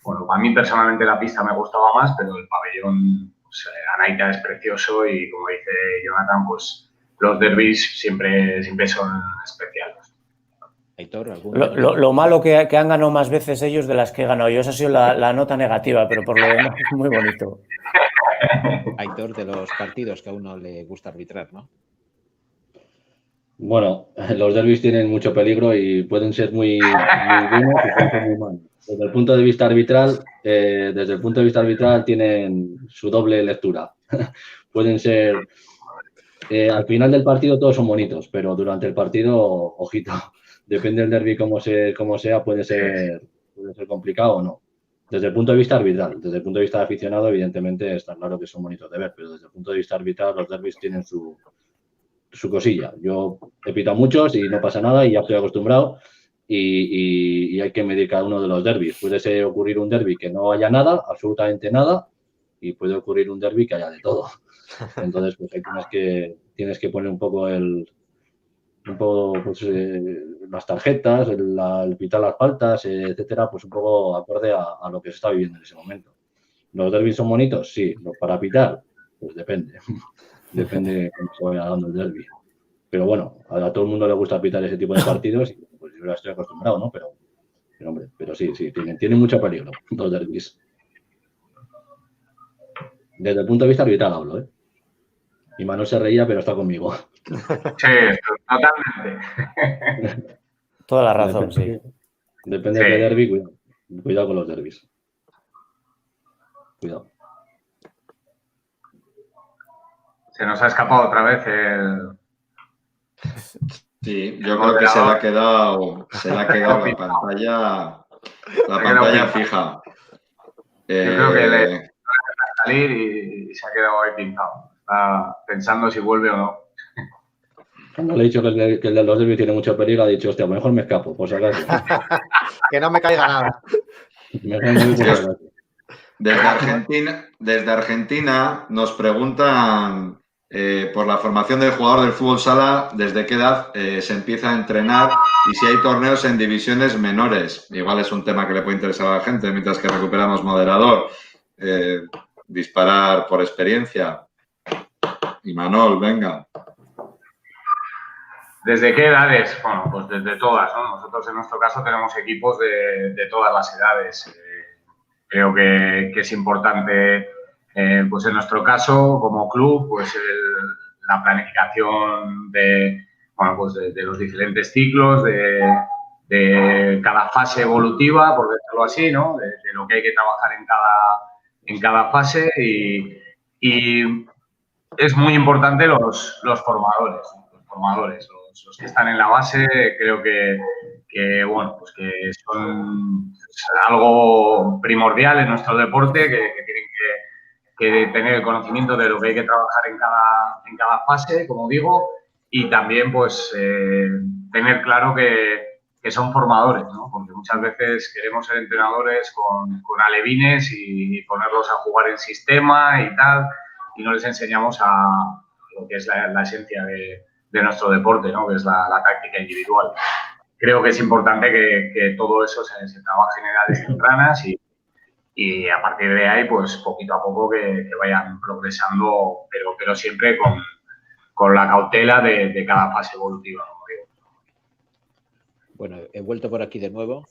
bueno, a mí personalmente la pista me gustaba más, pero el pabellón, pues, Anaita es precioso y como dice Jonathan, pues los derbis siempre son especiales. Aitor, lo malo que han ganado más veces ellos de las que he ganado yo, esa ha sido la nota negativa, pero por lo demás es muy bonito. Aitor, de los partidos que a uno le gusta arbitrar, ¿no? Bueno, los derbis tienen mucho peligro y pueden ser muy buenos y pueden ser muy malos. Desde el punto de vista arbitral tienen su doble lectura. Pueden ser, al final del partido todos son bonitos, pero durante el partido, ojito, depende del derbi como sea, puede ser complicado o no. Desde el punto de vista arbitral, desde el punto de vista de aficionado, evidentemente está claro que son bonitos de ver, pero desde el punto de vista arbitral los derbis tienen su cosilla. Yo he pitado muchos y no pasa nada y ya estoy acostumbrado y hay que medir cada uno de los derbis. Puede ocurrir un derbi que no haya nada, absolutamente nada, y puede ocurrir un derbi que haya de todo. Entonces, pues ahí tienes que poner un poco las tarjetas, el pitar las faltas, etcétera, pues un poco acorde a lo que se está viviendo en ese momento. ¿Los derbis son bonitos? Sí. ¿Para pitar? Pues depende. Depende de cómo se vaya dando el derbi. Pero bueno, a todo el mundo le gusta pitar ese tipo de partidos y pues yo ya estoy acostumbrado, ¿no? Pero hombre, sí, tienen mucho peligro los derbis. Desde el punto de vista arbitral hablo, ¿eh? Y Manuel se reía, pero está conmigo. Sí, totalmente. Toda la razón, sí. Depende de qué derbi, cuidado con los derbis. Cuidado. Se nos ha escapado otra vez Sí, yo creo que se le ha quedado la pantalla fija. Yo creo que le va a salir y se ha quedado ahí pintado. Está pensando si vuelve o no. Cuando le he dicho que el de los derbis tiene mucho peligro, ha dicho, hostia, mejor me escapo, por si acaso. Que no me caiga nada. Mejor me voy por si acaso. Desde Argentina nos preguntan por la formación del jugador del fútbol sala, desde qué edad se empieza a entrenar y si hay torneos en divisiones menores. Igual es un tema que le puede interesar a la gente mientras que recuperamos moderador. Disparar por experiencia. Imanol, venga. ¿Desde qué edades? Bueno, pues desde todas, ¿no? Nosotros en nuestro caso tenemos equipos de todas las edades. Creo que es importante, pues en nuestro caso, como club, pues la planificación pues de los diferentes ciclos, de cada fase evolutiva, por decirlo así, ¿no? De lo que hay que trabajar en cada fase y es muy importante los formadores, ¿no? Los formadores, los que están en la base, creo bueno, pues que son algo primordial en nuestro deporte, que tienen que tener el conocimiento de lo que hay que trabajar en cada fase, como digo, y también pues tener claro que son formadores, ¿no? Porque muchas veces queremos ser entrenadores con alevines y ponerlos a jugar en sistema y tal, y no les enseñamos a lo que es la esencia de nuestro deporte, ¿no? Que es la táctica individual. Creo que es importante que todo eso se trabaje en edades tempranas y a partir de ahí, pues poquito a poco que vayan progresando, pero siempre con la cautela de cada fase evolutiva, como digo. Bueno, he vuelto por aquí de nuevo.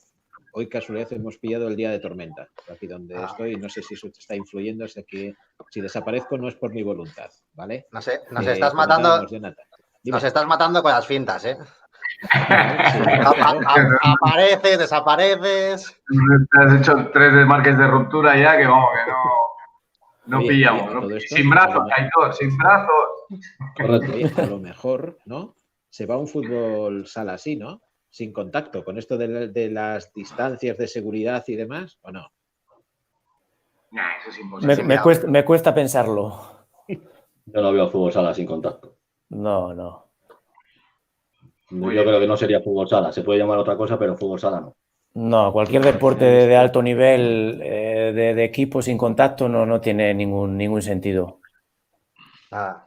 Hoy, casualidad, hemos pillado el día de tormenta. Aquí donde estoy, no sé si eso te está influyendo, es que si desaparezco no es por mi voluntad, ¿vale? No sé, nos estás matando. Nos estás matando con las fintas, ¿eh? Sí, apareces, desapareces. Te has hecho 3 desmarques de ruptura ya que vamos, que no oye, pillamos. oye, ¿no? todo esto, sin brazos, Aitor, sin brazos. Correcto. Oye, a lo mejor, ¿no? Se va a un fútbol sala así, ¿no? Sin contacto, con esto de las distancias de seguridad y demás, ¿o no? Nah, eso es imposible. Me cuesta pensarlo. Yo no veo fútbol sala sin contacto. No. Yo creo que no sería fútbol sala. Se puede llamar otra cosa, pero fútbol sala no. No, cualquier deporte de alto nivel de equipo sin contacto no tiene ningún sentido.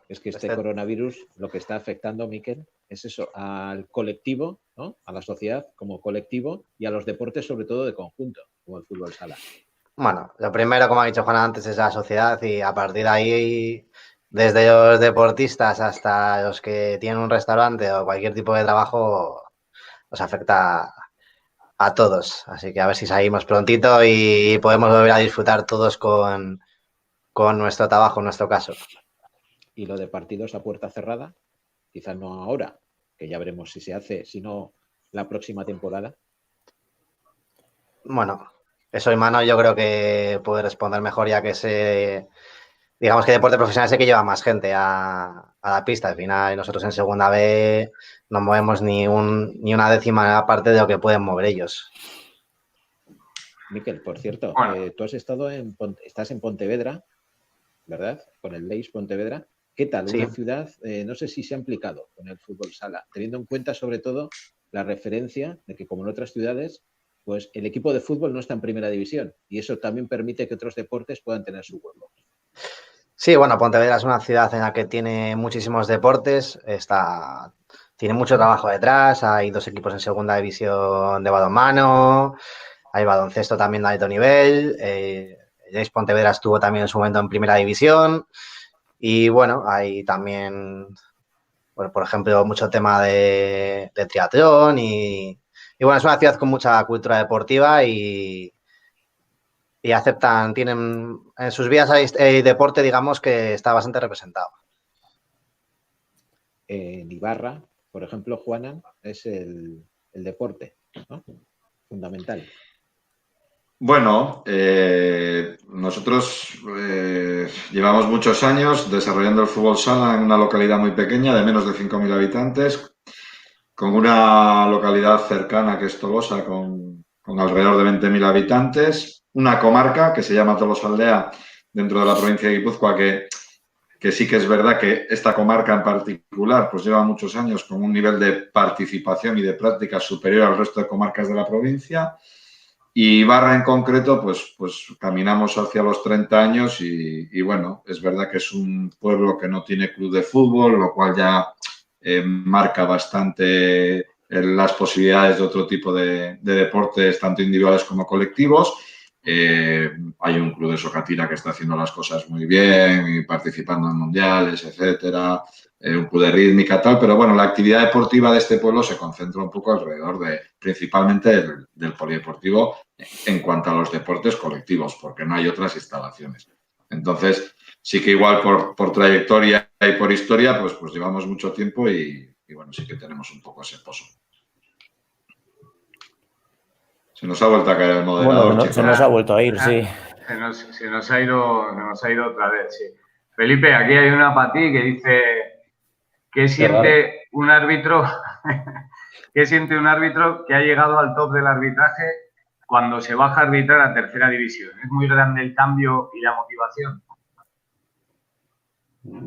Es que este coronavirus lo que está afectando, Miquel, es eso, al colectivo, ¿no? A la sociedad como colectivo y a los deportes sobre todo de conjunto, como el fútbol sala. Bueno, lo primero, como ha dicho Juan antes, es la sociedad y a partir de ahí, desde los deportistas hasta los que tienen un restaurante o cualquier tipo de trabajo, os afecta a todos. Así que a ver si salimos prontito y podemos volver a disfrutar todos con nuestro trabajo, en nuestro caso. Y lo de partidos a puerta cerrada, quizás no ahora, que ya veremos si se hace, sino la próxima temporada. Bueno, eso, Imanol, yo creo que puede responder mejor, ya que digamos que deporte profesional sé que lleva más gente a la pista. Al final, nosotros en segunda B no movemos ni una décima parte de lo que pueden mover ellos. Miquel, por cierto, tú estás en Pontevedra, ¿verdad? Con el Leis Pontevedra. ¿Qué tal? Sí. Una ciudad, no sé si se ha implicado con el fútbol sala, teniendo en cuenta sobre todo la referencia de que como en otras ciudades, pues el equipo de fútbol no está en primera división y eso también permite que otros deportes puedan tener su hueco. Sí, bueno, Pontevedra es una ciudad en la que tiene muchísimos deportes, tiene mucho trabajo detrás, hay 2 equipos en segunda división de balonmano, hay baloncesto también de alto nivel, el Leis Pontevedra estuvo también en su momento en primera división y bueno, hay también, por ejemplo, mucho tema de triatlón y bueno, es una ciudad con mucha cultura deportiva y tienen en sus vías hay deporte, digamos, que está bastante representado. En Ibarra, por ejemplo, Juanan, es el deporte, ¿no? Fundamental. Bueno, nosotros llevamos muchos años desarrollando el fútbol sala en una localidad muy pequeña de menos de 5.000 habitantes, con una localidad cercana que es Tolosa, con alrededor de 20.000 habitantes, una comarca que se llama Tolosaldea dentro de la provincia de Guipúzcoa, que sí que es verdad que esta comarca en particular pues lleva muchos años con un nivel de participación y de práctica superior al resto de comarcas de la provincia. Y Ibarra en concreto, pues caminamos hacia los 30 años y bueno, es verdad que es un pueblo que no tiene club de fútbol, lo cual ya marca bastante las posibilidades de otro tipo de deportes, tanto individuales como colectivos. Hay un club de Socatira que está haciendo las cosas muy bien y participando en mundiales, etcétera. Un club de rítmica, tal, pero bueno, la actividad deportiva de este pueblo se concentra un poco alrededor principalmente del polideportivo en cuanto a los deportes colectivos, porque no hay otras instalaciones. Entonces, sí que igual por trayectoria y por historia, pues llevamos mucho tiempo y bueno, sí que tenemos un poco ese pozo. Se nos ha vuelto a caer el moderador. Bueno, se nos ha vuelto a ir, sí. Se nos ha ido otra vez, sí. Felipe, aquí hay una para ti que dice... ¿Qué siente un árbitro? ¿Qué siente un árbitro que ha llegado al top del arbitraje cuando se baja a arbitrar a tercera división? ¿Es muy grande el cambio y la motivación?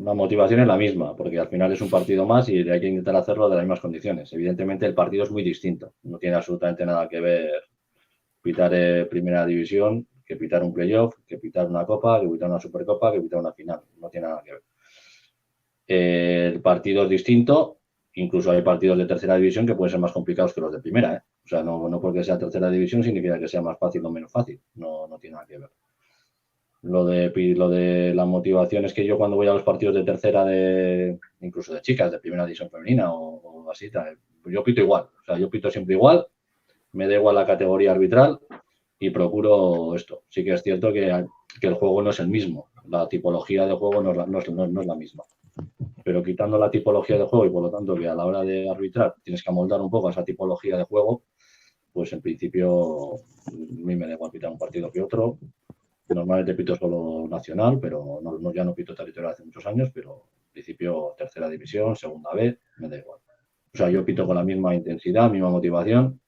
La motivación es la misma, porque al final es un partido más y hay que intentar hacerlo de las mismas condiciones. Evidentemente el partido es muy distinto. No tiene absolutamente nada que ver pitar primera división que pitar un playoff, que pitar una copa, que pitar una supercopa, que pitar una final. No tiene nada que ver. El partido es distinto, incluso hay partidos de tercera división que pueden ser más complicados que los de primera, ¿eh? O sea, no porque sea tercera división significa que sea más fácil o menos fácil, no tiene nada que ver. Lo de la motivación es que yo cuando voy a los partidos de tercera, incluso de chicas, de primera división femenina o así, yo pito igual, o sea, yo pito siempre igual, me da igual la categoría arbitral y procuro esto. Sí que es cierto que el juego no es el mismo, la tipología de juego no es la misma. Pero quitando la tipología de juego y por lo tanto que a la hora de arbitrar tienes que amoldar un poco a esa tipología de juego, pues en principio a mí me da igual pitar un partido que otro. Normalmente pito solo nacional, pero ya no pito territorial hace muchos años, pero en principio tercera división, segunda B, me da igual. O sea, yo pito con la misma intensidad, misma motivación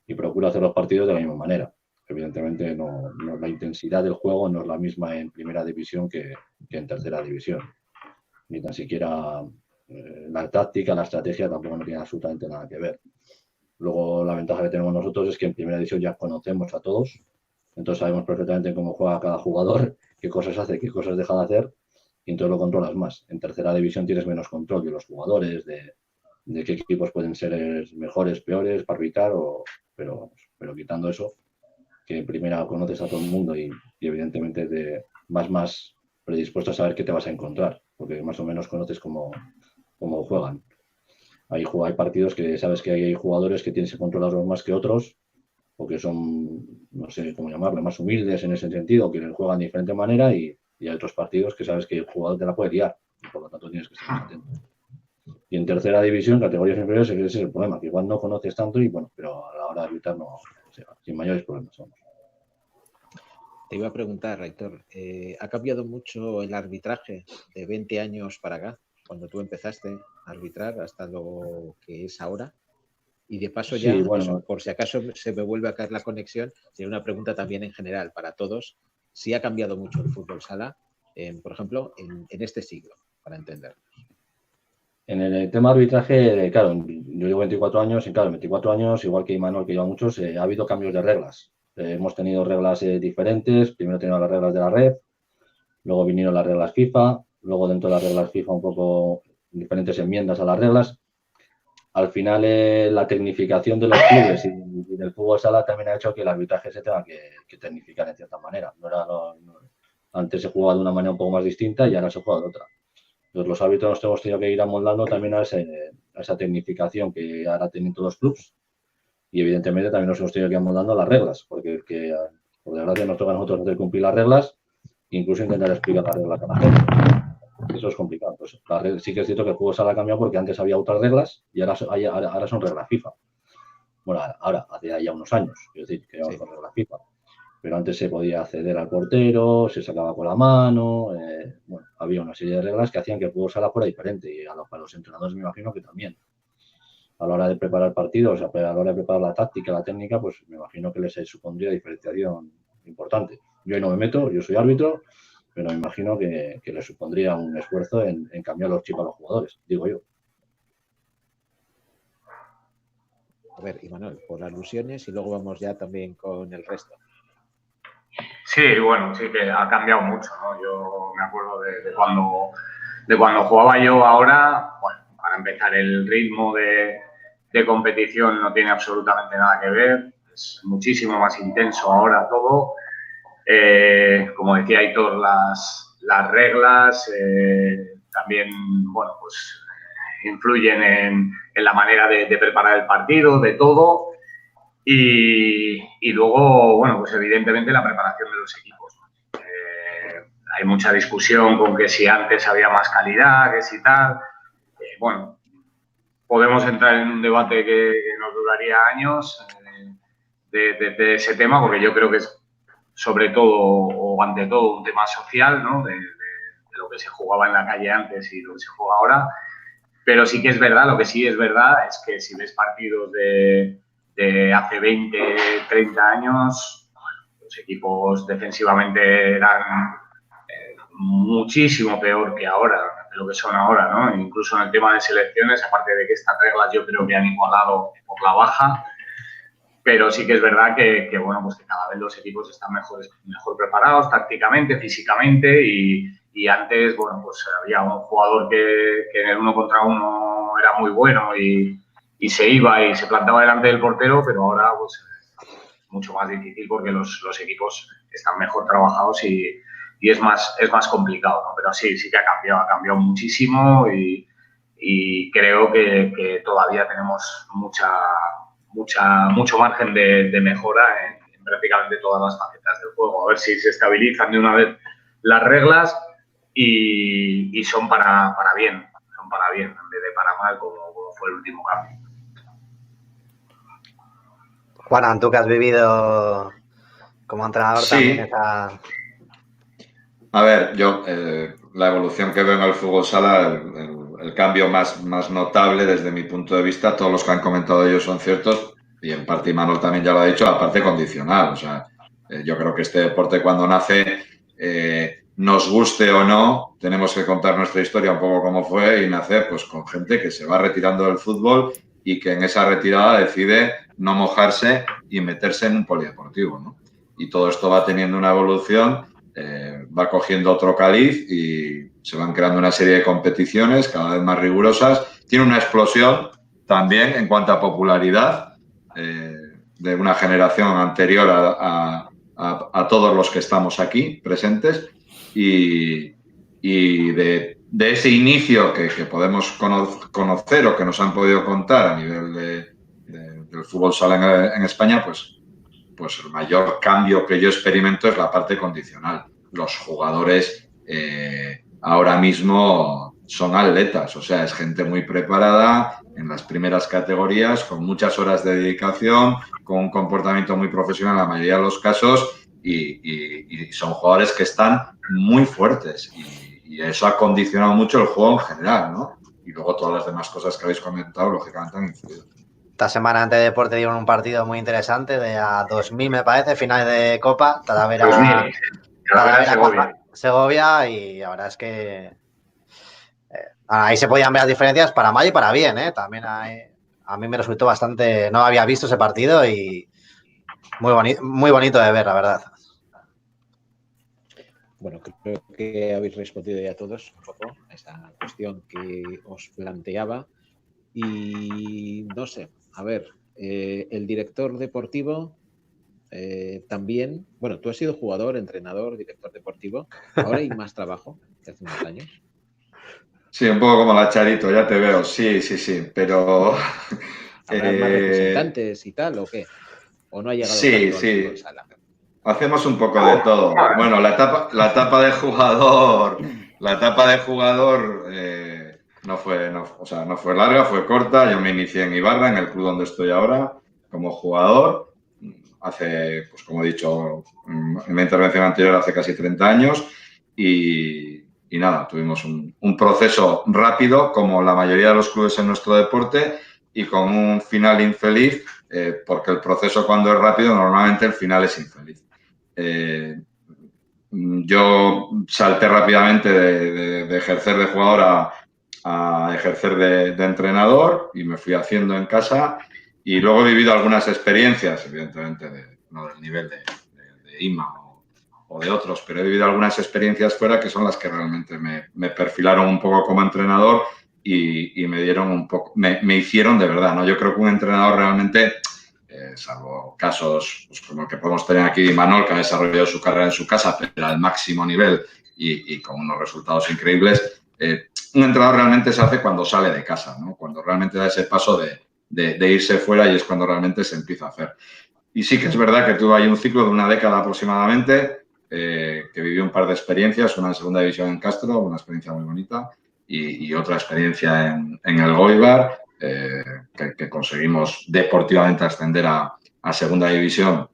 y procuro hacer los partidos de la misma manera. Evidentemente la intensidad del juego no es la misma en primera división que en tercera división. Ni tan siquiera la táctica, la estrategia tampoco no tiene absolutamente nada que ver. Luego la ventaja que tenemos nosotros es que en primera división ya conocemos a todos, entonces sabemos perfectamente cómo juega cada jugador, qué cosas hace, qué cosas deja de hacer y entonces lo controlas más. En tercera división tienes menos control de los jugadores, de qué equipos pueden ser mejores, peores para arbitrar, pero quitando eso, que en primera conoces a todo el mundo y evidentemente vas más predispuesto a saber qué te vas a encontrar, porque más o menos conoces cómo juegan. Hay partidos que sabes que hay jugadores que tienes que controlarlos más que otros, o que son, no sé cómo llamarlo, más humildes en ese sentido, que juegan de diferente manera y hay otros partidos que sabes que el jugador te la puede liar, y por lo tanto tienes que estar atento. Y en tercera división, categorías inferiores, ese es el problema, que igual no conoces tanto y bueno, pero a la hora de arbitrar no, o sea, sin mayores problemas. Vamos. Te iba a preguntar, Héctor, ¿ha cambiado mucho el arbitraje de 20 años para acá, cuando tú empezaste a arbitrar, hasta lo que es ahora? Y de paso ya, bueno, eso, por si acaso se me vuelve a caer la conexión, sería una pregunta también en general para todos, si ha cambiado mucho el fútbol sala, por ejemplo, en este siglo, para entendernos. En el tema de arbitraje, claro, yo llevo 24 años y claro, 24 años, igual que Imanol, que lleva muchos, ha habido cambios de reglas. Hemos tenido reglas diferentes, primero teníamos las reglas de la red, luego vinieron las reglas FIFA, luego dentro de las reglas FIFA un poco diferentes enmiendas a las reglas. Al final la tecnificación de los clubes y del fútbol sala también ha hecho que el arbitraje se tenga que tecnificar en cierta manera. Antes se jugaba de una manera un poco más distinta y ahora se juega de otra. Entonces los árbitros nos hemos tenido que ir amoldando también a esa tecnificación que ahora tienen todos los clubes. Y evidentemente también nos hemos tenido que ir amoldando las reglas, porque por desgracia nos toca a nosotros hacer cumplir las reglas e incluso intentar explicar las reglas a la gente. Eso es complicado. Pues, sí que es cierto que el fútbol sala ha cambiado porque antes había otras reglas y ahora son reglas FIFA. Bueno, ahora, hace ya unos años, es decir, que llevamos con reglas FIFA. pero antes se podía acceder al portero, se sacaba con la mano, bueno, había una serie de reglas que hacían que el fútbol sala fuera diferente y para los entrenadores me imagino que también. A la hora de preparar partidos, a la hora de preparar la táctica, la técnica, pues me imagino que les supondría diferenciación importante. Yo ahí no me meto, yo soy árbitro, pero me imagino que les supondría un esfuerzo en cambiar los chips a los jugadores, digo yo. A ver, Imanol, por alusiones y luego vamos ya también con el resto. Sí, bueno, sí que ha cambiado mucho, ¿no? Yo me acuerdo de cuando jugaba yo ahora, bueno, para empezar el ritmo de competición no tiene absolutamente nada que ver, es muchísimo más intenso ahora todo. Como decía Aitor, las reglas también, bueno, pues influyen en la manera de preparar el partido, de todo. Y luego, bueno, pues evidentemente la preparación de los equipos. Hay mucha discusión con que si antes había más calidad, que si tal. Bueno, podemos entrar en un debate que nos duraría años de ese tema, porque yo creo que es sobre todo o ante todo un tema social, ¿no? De lo que se jugaba en la calle antes y lo que se juega ahora. Pero sí que es verdad, lo que sí es verdad es que si ves partidos de hace 20, 30 años, bueno, los equipos defensivamente eran muchísimo peor que ahora, de lo que son ahora, ¿no? Incluso en el tema de selecciones, aparte de que estas reglas yo creo que han igualado por la baja, pero sí que es verdad que bueno, pues que cada vez los equipos están mejor preparados tácticamente, físicamente y antes, bueno, pues había un jugador que en el 1 contra 1 era muy bueno y se iba y se plantaba delante del portero, pero ahora pues mucho más difícil porque los equipos están mejor trabajados y es más complicado, ¿no? Pero sí que ha cambiado muchísimo y creo que todavía tenemos mucho margen de mejora en prácticamente todas las facetas del juego. A ver si se estabilizan de una vez las reglas y son para bien, en vez de para mal como fue el último cambio. Juanan, tú que has vivido como entrenador también esa... A ver, yo la evolución que veo en el fútbol sala, el cambio más notable desde mi punto de vista, todos los que han comentado ellos son ciertos y en parte Imanol también ya lo ha dicho, la parte condicional. O sea, yo creo que este deporte cuando nace, nos guste o no, tenemos que contar nuestra historia un poco cómo fue y nacer pues con gente que se va retirando del fútbol y que en esa retirada decide no mojarse y meterse en un polideportivo, ¿no? Y todo esto va teniendo una evolución, va cogiendo otro caliz y se van creando una serie de competiciones cada vez más rigurosas. Tiene una explosión también en cuanto a popularidad de una generación anterior a todos los que estamos aquí presentes y de ese inicio que podemos conocer o que nos han podido contar a nivel del fútbol sala en España, pues el mayor cambio que yo experimento es la parte condicional. Los jugadores ahora mismo son atletas, o sea, es gente muy preparada en las primeras categorías, con muchas horas de dedicación, con un comportamiento muy profesional en la mayoría de los casos y son jugadores que están muy fuertes y eso ha condicionado mucho el juego en general, ¿no? Y luego todas las demás cosas que habéis comentado, lógicamente, han influido. Esta semana ante Deporte dieron un partido muy interesante de a 2000, me parece, finales de Copa, Talavera Segovia y la verdad es que ahí se podían ver las diferencias para mal y para bien, ¿eh? También a mí me resultó bastante, no había visto ese partido y muy bonito de ver, la verdad. Bueno, creo que habéis respondido ya todos un poco a esa cuestión que os planteaba y no sé, a ver, el director deportivo también, bueno, tú has sido jugador, entrenador, director deportivo, ahora hay más trabajo que hace unos años. Sí, un poco como la Charito, ya te veo, sí, pero... ¿Habrá más representantes y tal o qué? ¿O no ha llegado tanto al fútbol sala? Hacemos un poco de todo. Bueno, la etapa de jugador no fue larga, fue corta. Yo me inicié en Ibarra, en el club donde estoy ahora, como jugador. hace, pues como he dicho en la intervención anterior, hace casi 30 años y nada, tuvimos un proceso rápido, como la mayoría de los clubes en nuestro deporte, y con un final infeliz, porque el proceso cuando es rápido, normalmente el final es infeliz. Yo salté rápidamente de ejercer de jugador a ejercer de entrenador y me fui haciendo en casa y luego he vivido algunas experiencias, evidentemente no del nivel de Ima o de otros, pero he vivido algunas experiencias fuera que son las que realmente me perfilaron un poco como entrenador y me dieron un poco, me hicieron de verdad, ¿no? Yo creo que un entrenador realmente, salvo casos pues, como el que podemos tener aquí, Manol, que ha desarrollado su carrera en su casa, pero al máximo nivel y con unos resultados increíbles, un entrenador realmente se hace cuando sale de casa, ¿no? Cuando realmente da ese paso de irse fuera y es cuando realmente se empieza a hacer. Y sí que es verdad que tuve ahí un ciclo de una década aproximadamente, que viví un par de experiencias, una en segunda división en Castro, una experiencia muy bonita, y otra experiencia en el Goibar, que conseguimos deportivamente ascender a segunda división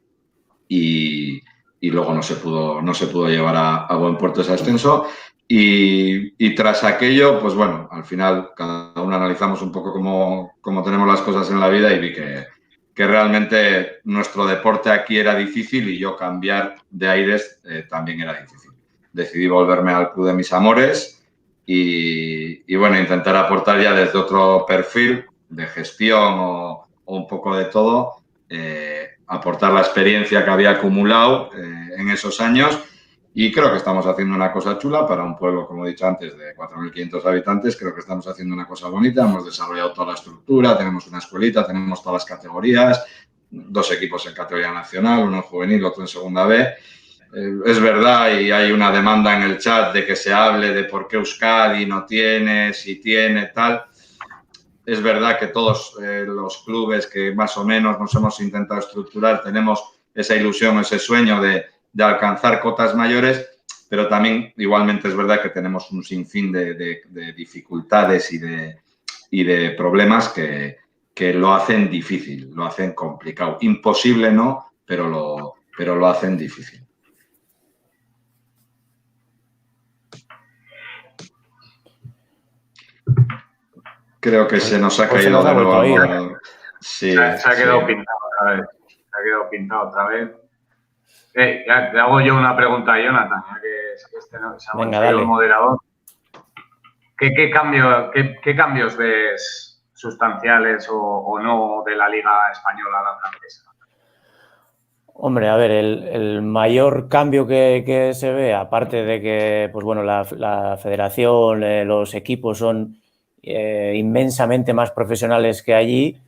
y luego no se pudo llevar a buen puerto ese ascenso. Y tras aquello, pues bueno, al final cada uno analizamos un poco cómo tenemos las cosas en la vida y vi que realmente nuestro deporte aquí era difícil y yo cambiar de aires también era difícil. Decidí volverme al club de mis amores y bueno, intentar aportar ya desde otro perfil de gestión o un poco de todo, aportar la experiencia que había acumulado en esos años y creo que estamos haciendo una cosa chula para un pueblo, como he dicho antes, de 4.500 habitantes. Creo que estamos haciendo una cosa bonita, hemos desarrollado toda la estructura, tenemos una escuelita, tenemos todas las categorías, 2 equipos en categoría nacional, uno en juvenil, otro en segunda B. Es verdad y hay una demanda en el chat de que se hable de por qué Euskadi no tiene, si tiene, tal. Es verdad que todos los clubes que más o menos nos hemos intentado estructurar tenemos esa ilusión, ese sueño de alcanzar cotas mayores, pero también igualmente es verdad que tenemos un sinfín de dificultades y de problemas que lo hacen difícil, lo hacen complicado. Imposible no, pero lo hacen difícil. Creo que se nos ha caído de nuevo. Sí, se ha quedado pintado otra vez. Se ha quedado pintado otra vez. Le hago yo una pregunta a Jonathan, ya que se ha mantenido el moderador. ¿Qué cambios ves sustanciales o no de la Liga Española a la francesa? Hombre, a ver, el mayor cambio que se ve, aparte de que pues bueno, la federación, los equipos son inmensamente más profesionales que allí,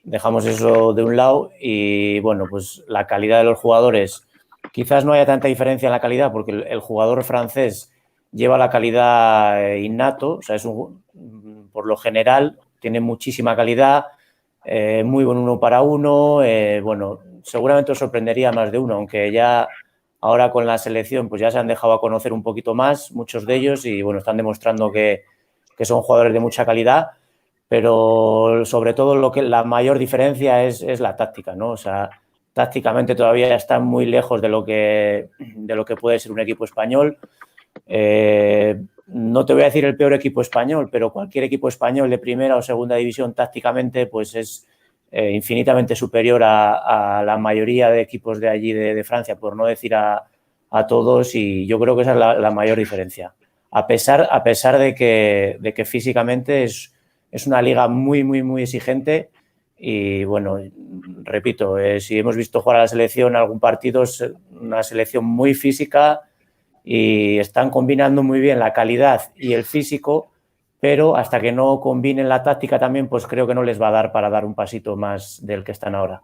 dejamos eso de un lado y bueno, pues la calidad de los jugadores, quizás no haya tanta diferencia en la calidad porque el jugador francés lleva la calidad innato, o sea, por lo general tiene muchísima calidad, muy buen 1 para 1, bueno, seguramente os sorprendería más de uno, aunque ya ahora con la selección pues ya se han dejado a conocer un poquito más, muchos de ellos, y bueno, están demostrando que son jugadores de mucha calidad, pero sobre todo la mayor diferencia es la táctica, ¿no? O sea, tácticamente todavía están muy lejos de lo que puede ser un equipo español. No te voy a decir el peor equipo español, pero cualquier equipo español de primera o segunda división tácticamente pues es infinitamente superior a la mayoría de equipos de allí de Francia, por no decir a todos, y yo creo que esa es la mayor diferencia. A pesar de que físicamente es una liga muy, muy, muy exigente y, bueno, repito, si hemos visto jugar a la selección algún partido, es una selección muy física y están combinando muy bien la calidad y el físico, pero hasta que no combinen la táctica también, pues creo que no les va a dar para dar un pasito más del que están ahora.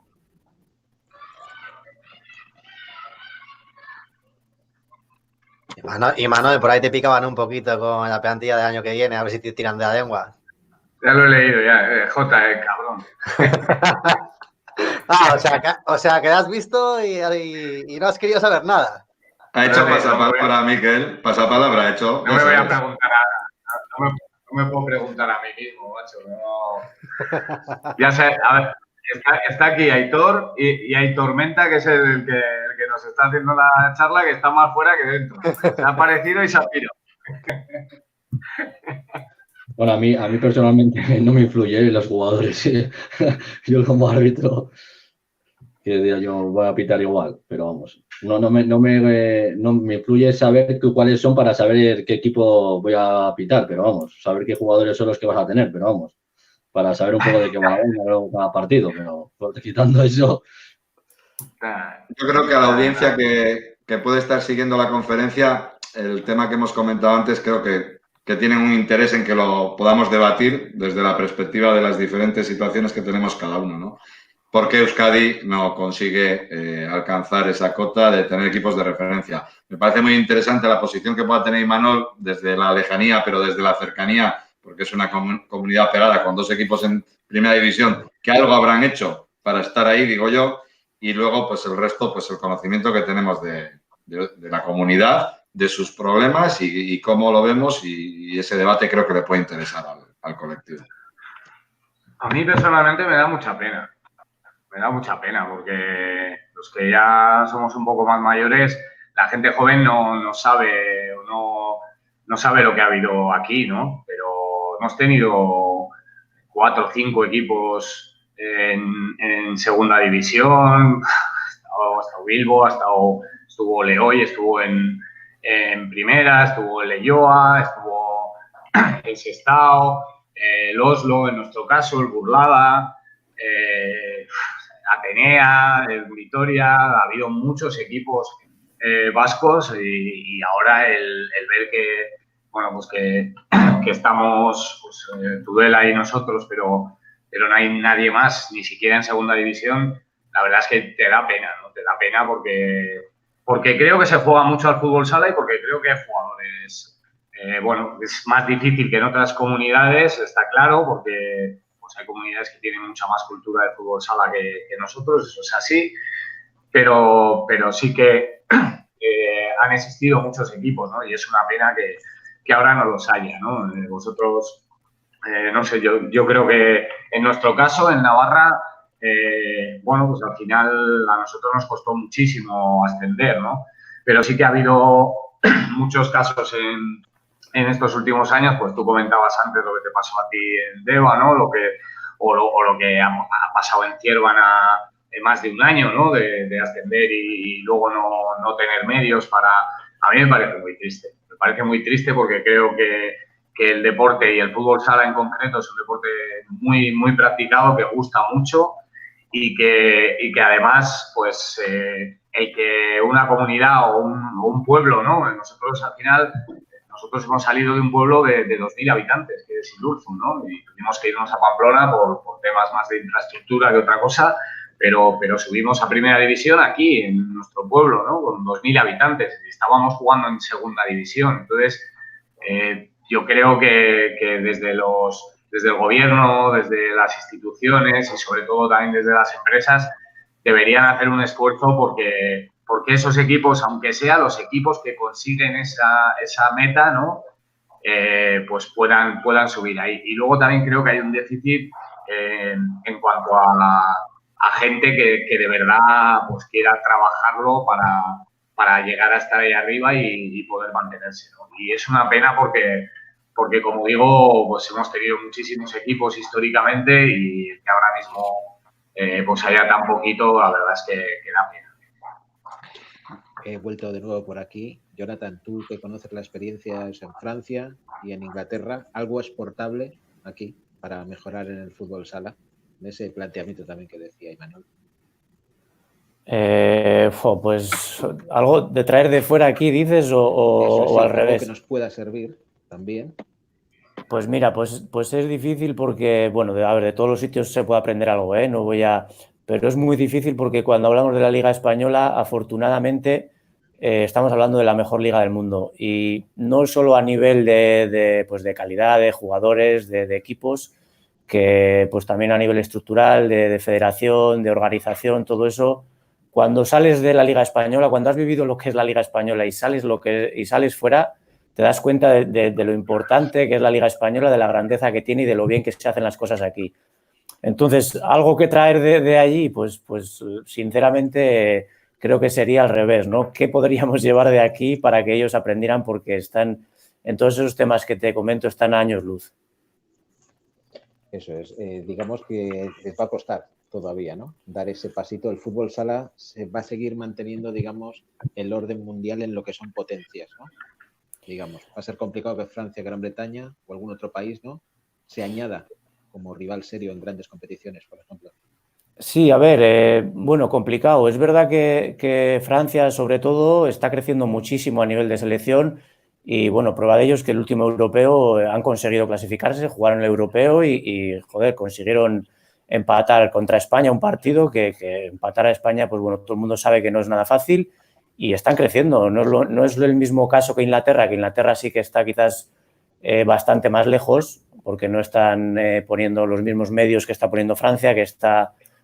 Y Manuel, por ahí te picaban un poquito con la plantilla del año que viene, a ver si te tiran de la lengua. Ya lo he leído, ya, cabrón. O sea, que has visto y no has querido saber nada. Ha hecho pasapalabra, Miquel. Pasapalabra ha hecho. No me voy a preguntar no me puedo preguntar a mí mismo, macho. No. Ya sé, a ver, Está aquí Aitor y hay Tormenta, que es el que nos está haciendo la charla, que está más fuera que dentro. Se ha aparecido y se ha pirado. Bueno, a mí personalmente no me influye los jugadores. Yo como árbitro, yo voy a pitar igual, pero vamos, no me influye saber cuáles son para saber qué equipo voy a pitar, pero vamos, saber qué jugadores son los que vas a tener, pero vamos, para saber un poco de qué va a haber cada partido, pero quitando eso. Yo creo que a la audiencia que puede estar siguiendo la conferencia, el tema que hemos comentado antes, creo que tienen un interés en que lo podamos debatir desde la perspectiva de las diferentes situaciones que tenemos cada uno, ¿no? ¿Por qué Euskadi no consigue alcanzar esa cota de tener equipos de referencia? Me parece muy interesante la posición que pueda tener Imanol desde la lejanía, pero desde la cercanía, porque es una comunidad pegada con 2 equipos en primera división, que algo habrán hecho para estar ahí, digo yo, y luego pues el resto, pues el conocimiento que tenemos de la comunidad, de sus problemas y cómo lo vemos, y ese debate creo que le puede interesar al colectivo. A mí personalmente me da mucha pena. Me da mucha pena porque los que ya somos un poco más mayores, la gente joven no sabe no sabe lo que ha habido aquí, ¿no? Pero hemos tenido 4 o 5 equipos en segunda división. Ha estado Bilbo, estuvo Leoy, estuvo en primera, estuvo el Leioa, estuvo el Sestao, el Oslo, en nuestro caso, el Burlada, Atenea, el Vitoria. Ha habido muchos equipos vascos y ahora el ver que, bueno, pues que estamos, pues, Tudela y nosotros, pero no hay nadie más, ni siquiera en segunda división. La verdad es que te da pena, ¿no? Te da pena porque creo que se juega mucho al fútbol sala y porque creo que hay jugadores, bueno, es más difícil que en otras comunidades, está claro, porque pues hay comunidades que tienen mucha más cultura de fútbol sala que nosotros, eso es así, pero sí que han existido muchos equipos, ¿no? Y es una pena que ahora no los haya, ¿no? Vosotros, no sé, yo creo que en nuestro caso, en Navarra, bueno, pues al final a nosotros nos costó muchísimo ascender, ¿no? Pero sí que ha habido muchos casos en estos últimos años, pues tú comentabas antes lo que te pasó a ti en Deva, ¿no? Lo que ha pasado en Ciervana en más de un año, ¿no? De ascender y luego no tener medios para... A mí me parece muy triste. Me parece muy triste porque creo que el deporte y el fútbol sala en concreto es un deporte muy, muy practicado, que gusta mucho y que además, pues, el que una comunidad o un pueblo, ¿no? Nosotros al final... Nosotros hemos salido de un pueblo de 2.000 habitantes, que es Ilurzu, ¿no? Y tuvimos que irnos a Pamplona por temas más de infraestructura que otra cosa, pero subimos a primera división aquí, en nuestro pueblo, ¿no? Con 2.000 habitantes. Y estábamos jugando en segunda división. Entonces, yo creo que desde el gobierno, desde las instituciones y sobre todo también desde las empresas, deberían hacer un esfuerzo porque esos equipos, aunque sean los equipos que consiguen esa meta, ¿no? Pues puedan subir ahí. Y luego también creo que hay un déficit en cuanto a gente que de verdad pues quiera trabajarlo para llegar a estar ahí arriba y poder mantenerse, ¿no? Y es una pena porque como digo, pues hemos tenido muchísimos equipos históricamente y que ahora mismo pues haya tan poquito, la verdad es que da pena. He vuelto de nuevo por aquí. Jonathan, tú que conoces la experiencia en Francia y en Inglaterra, ¿algo exportable aquí para mejorar en el fútbol sala? En ese planteamiento también que decía Imanol. Pues algo de traer de fuera aquí, dices, o al revés. Algo que nos pueda servir también. Pues mira, pues es difícil porque, bueno, a ver, de todos los sitios se puede aprender algo, ¿eh? No voy a... Pero es muy difícil porque cuando hablamos de la Liga Española, afortunadamente, estamos hablando de la mejor liga del mundo. Y no solo a nivel de calidad, de jugadores, de equipos, que pues también a nivel estructural, de federación, de organización, todo eso. Cuando sales de la Liga Española, cuando has vivido lo que es la Liga Española y sales fuera, te das cuenta de lo importante que es la Liga Española, de la grandeza que tiene y de lo bien que se hacen las cosas aquí. Entonces, algo que traer de allí, pues sinceramente creo que sería al revés, ¿no? ¿Qué podríamos llevar de aquí para que ellos aprendieran? Porque están, en todos esos temas que te comento, están a años luz. Eso es, digamos que les va a costar todavía, ¿no? Dar ese pasito. El fútbol sala se va a seguir manteniendo, digamos, el orden mundial en lo que son potencias, ¿no? Digamos, va a ser complicado que Francia, Gran Bretaña o algún otro país, ¿no?, se añada como rival serio en grandes competiciones, por ejemplo. Sí, a ver, bueno, complicado. Es verdad que Francia, sobre todo, está creciendo muchísimo a nivel de selección y, bueno, prueba de ello es que el último europeo han conseguido clasificarse, jugaron el europeo y joder, consiguieron empatar contra España un partido que empatar a España, pues bueno, todo el mundo sabe que no es nada fácil y están creciendo. No es el mismo caso que Inglaterra sí que está quizás bastante más lejos porque no están poniendo los mismos medios que está poniendo Francia,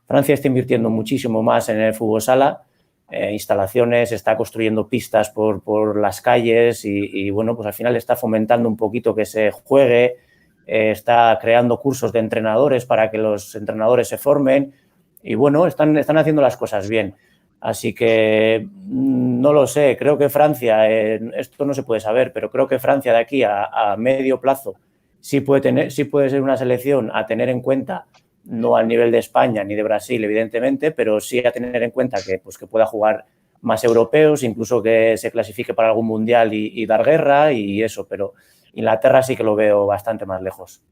Francia está invirtiendo muchísimo más en el fútbol sala, instalaciones, está construyendo pistas por las calles y, bueno, pues al final está fomentando un poquito que se juegue, está creando cursos de entrenadores para que los entrenadores se formen y, bueno, están haciendo las cosas bien. Así que no lo sé, creo que Francia, esto no se puede saber, pero creo que Francia de aquí a medio plazo sí puede ser una selección a tener en cuenta, no al nivel de España ni de Brasil, evidentemente, pero sí a tener en cuenta que pueda jugar más europeos, incluso que se clasifique para algún mundial y dar guerra y eso, pero Inglaterra sí que lo veo bastante más lejos.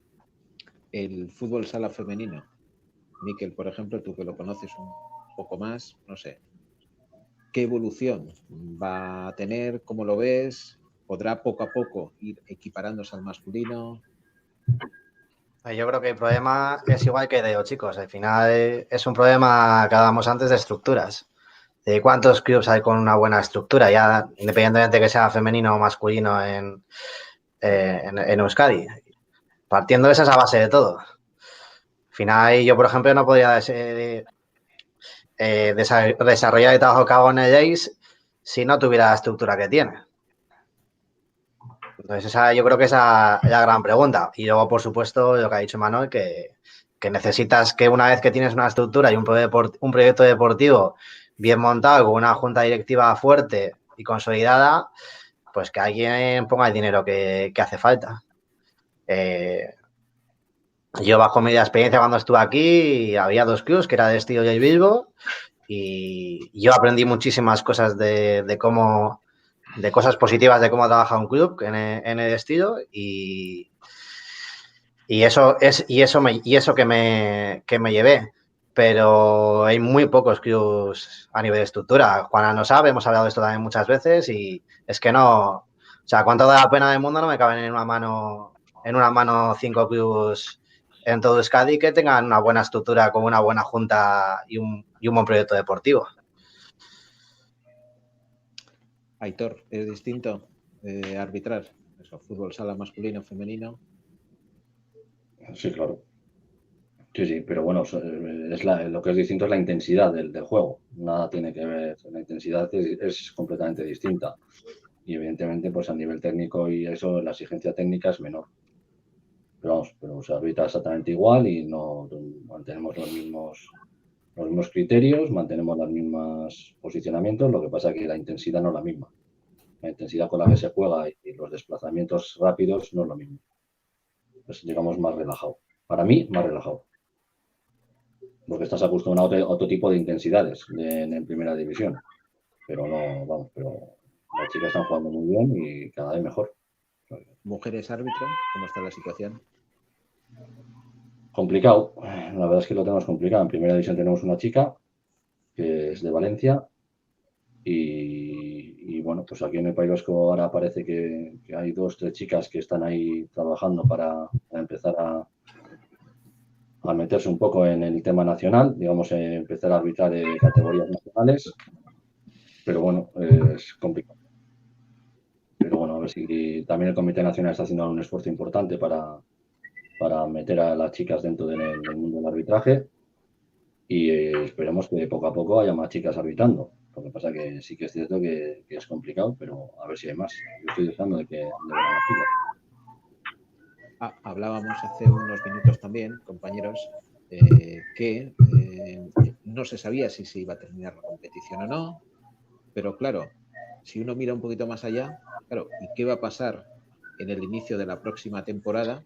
El fútbol sala femenino, Miquel, por ejemplo, tú que lo conoces un poco más, no sé, ¿qué evolución va a tener? ¿Cómo lo ves? ¿Podrá poco a poco ir equiparándose al masculino? Yo creo que el problema es igual que de los chicos. Al final es un problema que hablábamos antes de estructuras. De cuántos clubes hay con una buena estructura, ya independientemente de que sea femenino o masculino en Euskadi. Partiendo de esa es la base de todo. Al final, yo, por ejemplo, no podría desarrollar el trabajo que hago en el Ace si no tuviera la estructura que tiene. Entonces, yo creo que esa es la gran pregunta. Y luego, por supuesto, lo que ha dicho Manuel, que necesitas que una vez que tienes una estructura y un proyecto deportivo bien montado, con una junta directiva fuerte y consolidada, pues que alguien ponga el dinero que hace falta. Yo, bajo mi experiencia cuando estuve aquí, había 2 clubs, que era Destino y el Bilbo, y yo aprendí muchísimas cosas de cosas positivas de cómo trabaja un club en el estilo y eso que me llevé. Pero hay muy pocos clubs a nivel de estructura. Juana no sabe, hemos hablado de esto también muchas veces y es que no, o sea, cuánto da la pena del mundo no me caben en una mano 5 clubs en todo Euskadi que tengan una buena estructura con una buena junta y un buen proyecto deportivo. Aitor, ¿es distinto arbitrar eso, fútbol sala masculino, femenino? Sí, claro. Sí, pero bueno, lo que es distinto es la intensidad del juego. Nada tiene que ver, la intensidad es completamente distinta. Y evidentemente, pues a nivel técnico y eso, la exigencia técnica es menor. Pero se arbitra exactamente igual y no mantenemos los mismos criterios, mantenemos los mismos posicionamientos, lo que pasa es que la intensidad no es la misma. La intensidad con la que se juega y los desplazamientos rápidos no es lo mismo. Pues digamos más relajado. Para mí, más relajado. Porque estás acostumbrado a otro tipo de intensidades en primera división. Pero las chicas están jugando muy bien y cada vez mejor. ¿Mujeres árbitro? ¿Cómo está la situación? Complicado. La verdad es que lo tenemos complicado. En primera división tenemos una chica que es de Valencia y bueno, pues aquí en el País Vasco ahora parece que hay 2 o 3 chicas que están ahí trabajando para empezar a meterse un poco en el tema nacional, digamos, empezar a arbitrar categorías nacionales, pero bueno, es complicado. Pero bueno, a ver si también el Comité Nacional está haciendo un esfuerzo importante para meter a las chicas dentro del mundo del arbitraje y esperemos que poco a poco haya más chicas arbitrando. Lo que pasa es que sí que es cierto que es complicado, pero a ver si hay más. Yo estoy deseando de que vengan las chicas. Hablábamos hace unos minutos también, compañeros, que no se sabía si se iba a terminar la competición o no, pero claro, si uno mira un poquito más allá, claro, ¿y qué va a pasar en el inicio de la próxima temporada,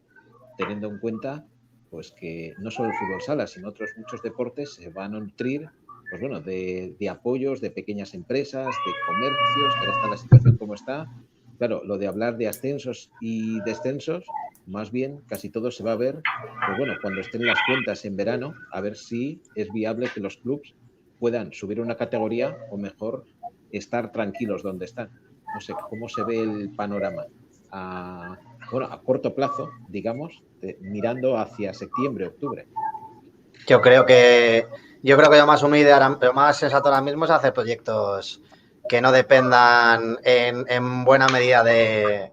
teniendo en cuenta pues que no solo el fútbol sala, sino otros muchos deportes se van a nutrir pues bueno, de apoyos de pequeñas empresas, de comercios, que ahora está la situación como está? Claro, lo de hablar de ascensos y descensos, más bien casi todo se va a ver, pues bueno, cuando estén las cuentas en verano, a ver si es viable que los clubes puedan subir una categoría o mejor estar tranquilos donde están. No sé, ¿cómo se ve el panorama? Bueno, a corto plazo, digamos, mirando hacia septiembre, octubre. Yo creo que lo más humilde, lo más sensato ahora mismo es hacer proyectos que no dependan en buena medida de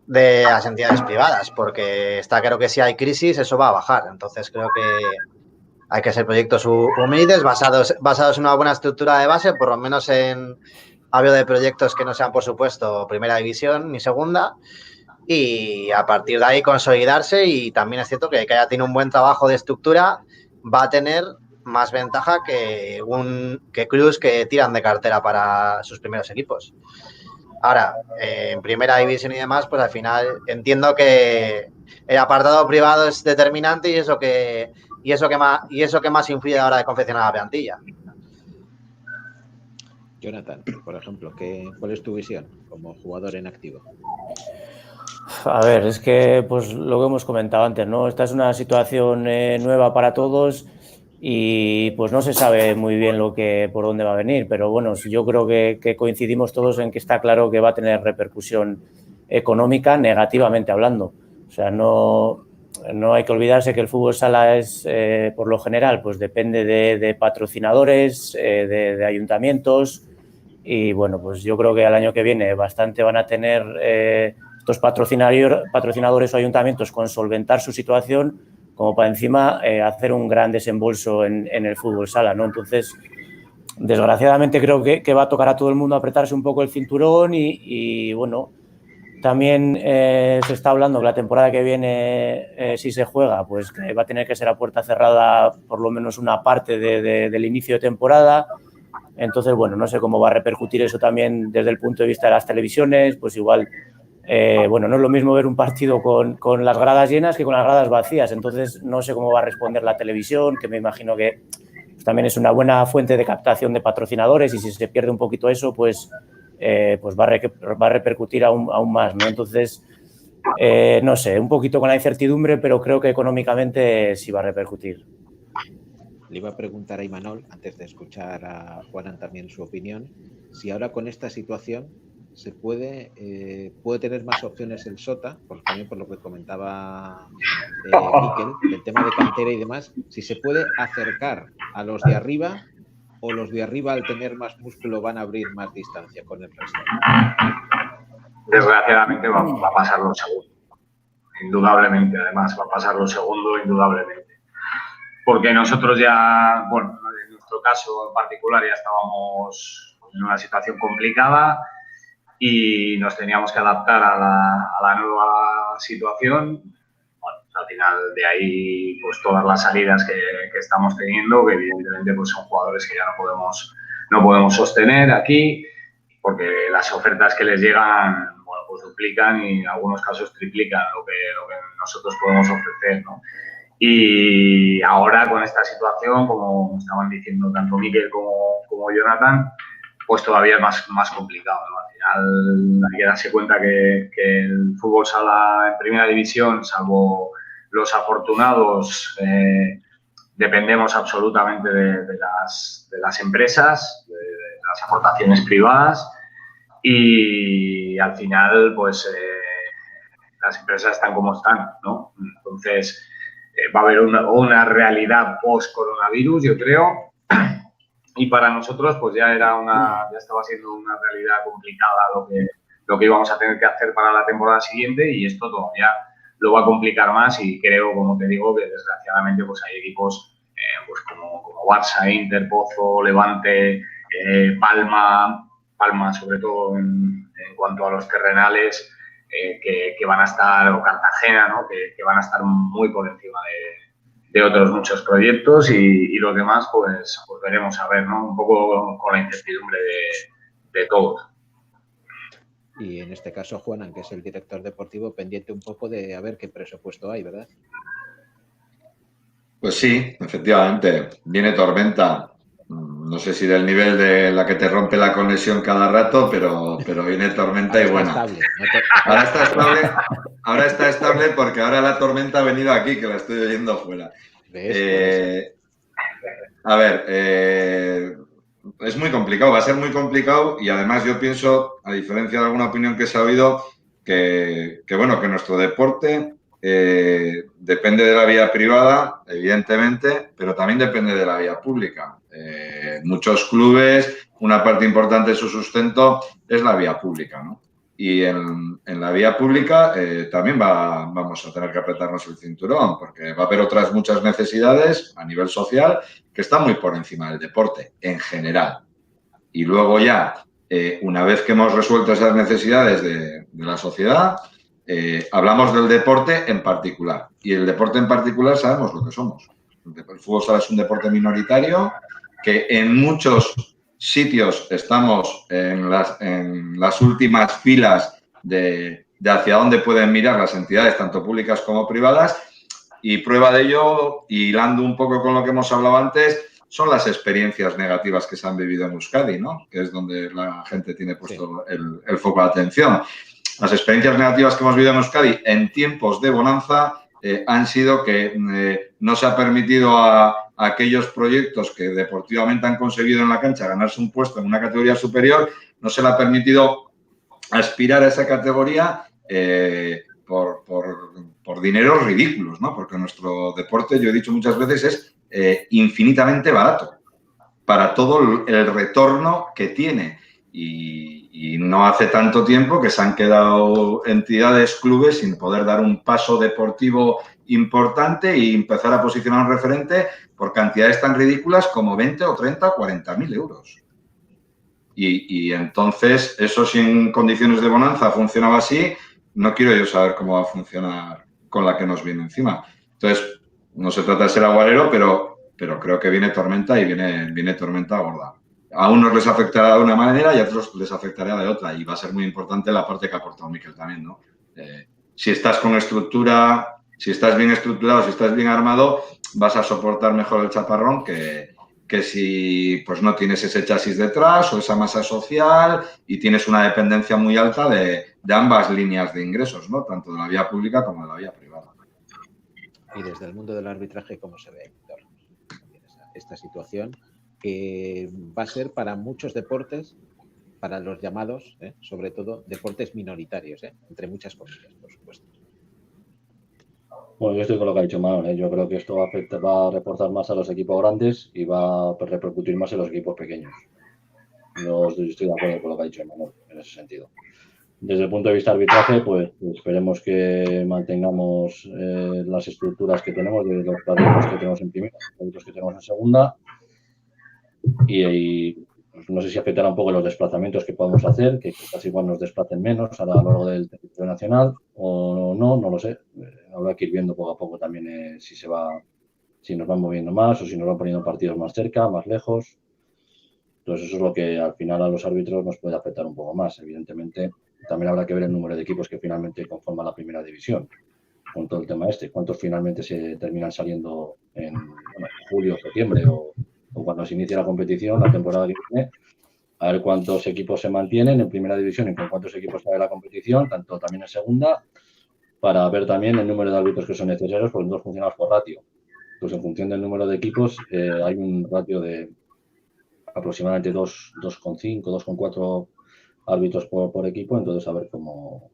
las entidades privadas, porque está claro que si hay crisis eso va a bajar. Entonces creo que hay que hacer proyectos humildes, basados en una buena estructura de base, por lo menos en hablo de proyectos que no sean, por supuesto, primera división ni segunda, y a partir de ahí consolidarse. Y también es cierto que haya tenido un buen trabajo de estructura va a tener más ventaja que clubs que tiran de cartera para sus primeros equipos. Ahora, en primera división y demás, pues al final entiendo que el apartado privado es determinante y eso que más influye a la hora de confeccionar la plantilla. Jonathan, por ejemplo, ¿cuál es tu visión como jugador en activo? A ver, es que pues lo que hemos comentado antes, ¿no? Esta es una situación nueva para todos y pues no se sabe muy bien por dónde va a venir, pero bueno, yo creo que coincidimos todos en que está claro que va a tener repercusión económica, negativamente hablando. O sea, no hay que olvidarse que el fútbol sala es, por lo general, pues depende de patrocinadores, de ayuntamientos, y bueno, pues yo creo que al año que viene bastante van a tener estos patrocinadores o ayuntamientos con solventar su situación como para encima hacer un gran desembolso en el fútbol sala, ¿no? Entonces, desgraciadamente creo que va a tocar a todo el mundo apretarse un poco el cinturón y bueno, también se está hablando que la temporada que viene, si se juega, pues que va a tener que ser a puerta cerrada por lo menos una parte del inicio de temporada. Entonces, bueno, no sé cómo va a repercutir eso también desde el punto de vista de las televisiones, pues igual, bueno, no es lo mismo ver un partido con las gradas llenas que con las gradas vacías, entonces no sé cómo va a responder la televisión, que me imagino que pues, también es una buena fuente de captación de patrocinadores y si se pierde un poquito eso, pues va a repercutir aún más, ¿no? Entonces, no sé, un poquito con la incertidumbre, pero creo que económicamente sí va a repercutir. Le iba a preguntar a Imanol, antes de escuchar a Juanan también su opinión, si ahora con esta situación se puede tener más opciones el Sota, pues también por lo que comentaba Miquel, del tema de cantera y demás, si se puede acercar a los de arriba o los de arriba al tener más músculo van a abrir más distancia con el resto. Desgraciadamente va a pasar lo segundo, indudablemente, además va a pasar lo segundo indudablemente. Porque nosotros ya, bueno, en nuestro caso en particular ya estábamos en una situación complicada y nos teníamos que adaptar a la nueva situación. Bueno, al final de ahí, pues todas las salidas que estamos teniendo, que evidentemente pues son jugadores que ya no podemos sostener aquí, porque las ofertas que les llegan, bueno, pues duplican y en algunos casos triplican lo que nosotros podemos ofrecer, ¿no? Y ahora con esta situación, como estaban diciendo tanto Miquel como Jonathan, pues todavía es más complicado, ¿no? Al final hay que darse cuenta que el fútbol sala en primera división, salvo los afortunados, dependemos absolutamente de las empresas, de las aportaciones privadas y al final pues las empresas están como están, ¿no? Entonces va a haber una realidad post-coronavirus, yo creo, y para nosotros pues ya estaba siendo una realidad complicada lo que íbamos a tener que hacer para la temporada siguiente y esto todavía lo va a complicar más y creo, como te digo, que desgraciadamente pues hay equipos pues como Barça, Inter, Pozo, Levante, Palma sobre todo en cuanto a los terrenales, que van a estar, o Cartagena, ¿no? que van a estar muy por encima otros muchos proyectos y los demás pues veremos a ver, ¿no? Un poco con la incertidumbre de todos. Y en este caso, Juanan, que es el director deportivo, pendiente un poco de a ver qué presupuesto hay, ¿verdad? Pues sí, efectivamente, viene tormenta. No sé si del nivel de la que te rompe la conexión cada rato, pero viene tormenta y buena. Estable, Ahora está estable porque ahora la tormenta ha venido aquí, que la estoy oyendo fuera. A ver, es muy complicado, va a ser muy complicado y además yo pienso, a diferencia de alguna opinión que se ha oído, que nuestro deporte depende de la vía privada, evidentemente, pero también depende de la vía pública. Muchos clubes, una parte importante de su sustento es la vía pública, ¿no? Y en la vía pública también vamos a tener que apretarnos el cinturón, porque va a haber otras muchas necesidades a nivel social que están muy por encima del deporte en general. Y luego ya, una vez que hemos resuelto esas necesidades de la sociedad, hablamos del deporte en particular. Y el deporte en particular sabemos lo que somos. El fútbol sala es un deporte minoritario que en muchos sitios estamos en las últimas filas de hacia dónde pueden mirar las entidades, tanto públicas como privadas. Y prueba de ello, hilando un poco con lo que hemos hablado antes, son las experiencias negativas que se han vivido en Euskadi, ¿no? Que es donde la gente tiene puesto el foco de atención. Las experiencias negativas que hemos vivido en Euskadi en tiempos de bonanza han sido que no se ha permitido a aquellos proyectos que deportivamente han conseguido en la cancha ganarse un puesto en una categoría superior, no se le ha permitido aspirar a esa categoría por dineros ridículos, ¿no? Porque nuestro deporte, yo he dicho muchas veces, es infinitamente barato para todo el retorno que tiene. Y no hace tanto tiempo que se han quedado entidades, clubes, sin poder dar un paso deportivo importante y empezar a posicionar un referente por cantidades tan ridículas como 20 o 30 o 40.000 euros. Y entonces, eso si en condiciones de bonanza funcionaba así, no quiero yo saber cómo va a funcionar con la que nos viene encima. Entonces, no se trata de ser aguarero, pero creo que viene tormenta y viene tormenta gorda. A unos les afectará de una manera y a otros les afectará de otra. Y va a ser muy importante la parte que ha aportado Miquel también, ¿no? Si estás con estructura, si estás bien estructurado, si estás bien armado, vas a soportar mejor el chaparrón que si pues no tienes ese chasis detrás o esa masa social y tienes una dependencia muy alta de ambas líneas de ingresos, ¿no? Tanto de la vía pública como de la vía privada. Y desde el mundo del arbitraje, ¿cómo se ve, Víctor, esta situación? Que va a ser para muchos deportes, para los llamados, sobre todo, deportes minoritarios, entre muchas comillas, por supuesto. Bueno, yo estoy con lo que ha dicho Manuel, Yo creo que esto va a reforzar más a los equipos grandes y va a repercutir más en los equipos pequeños. No estoy de acuerdo con lo que ha dicho Manuel en ese sentido. Desde el punto de vista de arbitraje, pues esperemos que mantengamos las estructuras que tenemos, de los árbitros que tenemos en primera, los árbitros que tenemos en segunda. Y pues no sé si afectará un poco los desplazamientos que podamos hacer, que casi igual nos desplacen menos a lo largo del territorio nacional, o no lo sé. Habrá que ir viendo poco a poco también si nos van moviendo más o si nos van poniendo partidos más cerca, más lejos. Entonces eso es lo que al final a los árbitros nos puede afectar un poco más. Evidentemente también habrá que ver el número de equipos que finalmente conforman la primera división con todo el tema cuántos finalmente se terminan saliendo en julio, septiembre o cuando se inicia la competición, la temporada que viene, a ver cuántos equipos se mantienen en primera división y con cuántos equipos sale la competición, tanto también en segunda, para ver también el número de árbitros que son necesarios, porque nosotros funcionamos por ratio. Pues en función del número de equipos hay un ratio de aproximadamente 2,5, 2,4 árbitros por equipo, entonces a ver cómo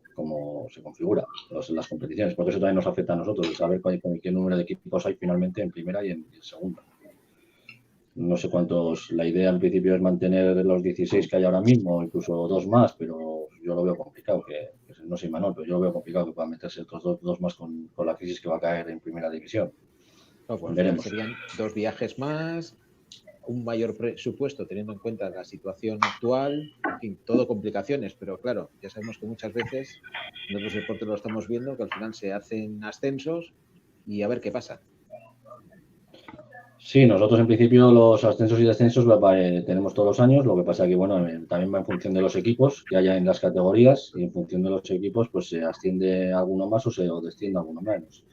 se configura las competiciones, porque eso también nos afecta a nosotros, de saber qué número de equipos hay finalmente en primera y en segunda. No sé cuántos, la idea al principio es mantener los 16 que hay ahora mismo, incluso 2 más, pero yo lo veo complicado, que no soy Manuel, pero yo lo veo complicado que puedan meterse otros dos más con la crisis que va a caer en primera división. No, pues veremos. Serían 2 viajes más, un mayor presupuesto teniendo en cuenta la situación actual, en fin, todo complicaciones, pero claro, ya sabemos que muchas veces en otros deportes lo estamos viendo, que al final se hacen ascensos y a ver qué pasa. Sí, nosotros en principio los ascensos y descensos tenemos todos los años, lo que pasa que, bueno, también va en función de los equipos que haya en las categorías y en función de los equipos pues se asciende alguno más o desciende alguno menos.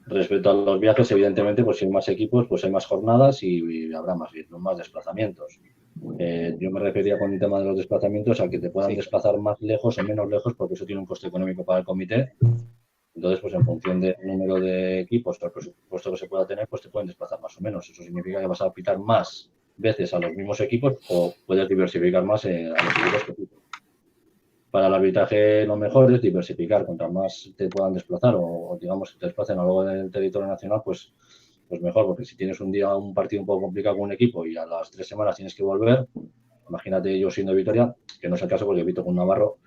Respecto a los viajes, evidentemente, pues si hay más equipos, pues hay más jornadas y habrá más desplazamientos. Yo me refería con el tema de los desplazamientos a que te puedan desplazar más lejos o menos lejos porque eso tiene un coste económico para el comité. Entonces, pues en función del número de equipos o el presupuesto que se pueda tener, pues te pueden desplazar más o menos. Eso significa que vas a pitar más veces a los mismos equipos o puedes diversificar más a los equipos que pitas. Para el arbitraje lo mejor es diversificar. Contra más te puedan desplazar o digamos que te desplacen a lo largo del territorio nacional, pues mejor, porque si tienes un partido un poco complicado con un equipo y a las 3 semanas tienes que volver, imagínate yo siendo Vitoria, que no es el caso porque Vito con Navarro,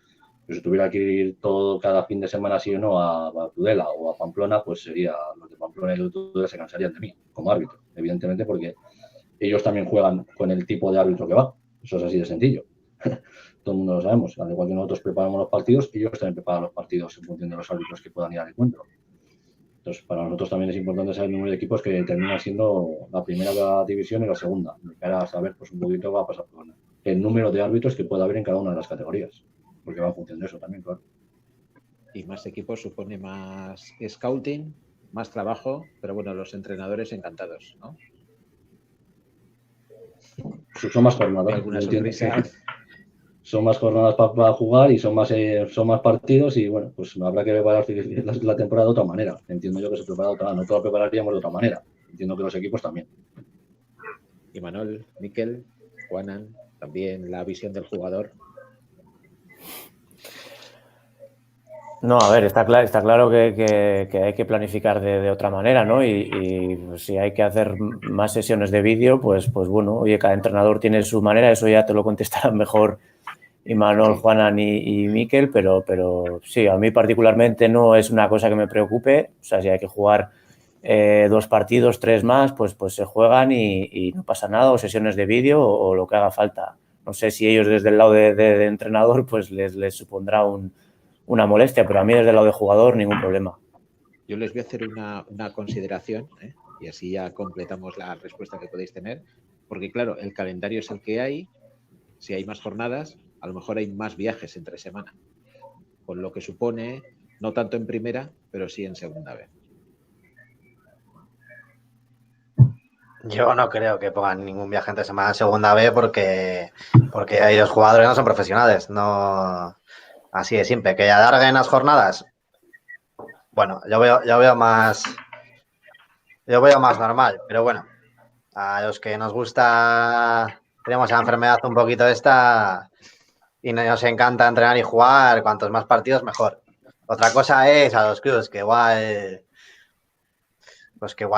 pues si tuviera que ir cada fin de semana sí o no a Tudela o a Pamplona, pues los de Pamplona y los de Tudela se cansarían de mí como árbitro, evidentemente, porque ellos también juegan con el tipo de árbitro que va. Eso es así de sencillo. Todo el mundo lo sabemos. Al igual que nosotros preparamos los partidos, ellos también preparan los partidos en función de los árbitros que puedan ir al encuentro. Entonces, para nosotros también es importante saber el número de equipos que terminan siendo la primera división y la segunda. De cara a saber, pues un poquito va a pasar por el número de árbitros que pueda haber en cada una de las categorías. Porque va en función de eso también, claro. Y más equipos supone más scouting, más trabajo, pero bueno, los entrenadores encantados, ¿no? Son más jornadas. ¿Alguna sorpresa? Son más jornadas para jugar y son más partidos y bueno, pues habrá que preparar la temporada de otra manera. Entiendo yo que se prepara de otra manera. Nosotros lo prepararíamos de otra manera. Entiendo que los equipos también. Y Manol, Miquel, Juanan, también la visión del jugador. No, a ver, está claro que hay que planificar de otra manera, ¿no? Y si hay que hacer más sesiones de vídeo, pues bueno, oye, cada entrenador tiene su manera, eso ya te lo contestarán mejor Imanol, Juanan y Miquel, pero sí, a mí particularmente no es una cosa que me preocupe. O sea, si hay que jugar 2 partidos, 3 más, pues se juegan y no pasa nada, o sesiones de vídeo o lo que haga falta. No sé si ellos desde el lado de entrenador pues les supondrá una molestia, pero a mí desde el lado de jugador ningún problema. Yo les voy a hacer una consideración, y así ya completamos la respuesta que podéis tener, porque claro, el calendario es el que hay. Si hay más jornadas, a lo mejor hay más viajes entre semana, con lo que supone, no tanto en primera, pero sí en segunda vez. Yo no creo que pongan ningún viaje entre semana en segunda B porque ahí los jugadores no son profesionales, no así de simple. Que alarguen las jornadas, bueno, yo veo más normal, pero bueno, a los que nos gusta, tenemos la enfermedad un poquito esta y nos encanta entrenar y jugar, cuantos más partidos mejor. Otra cosa es a los clubes que igual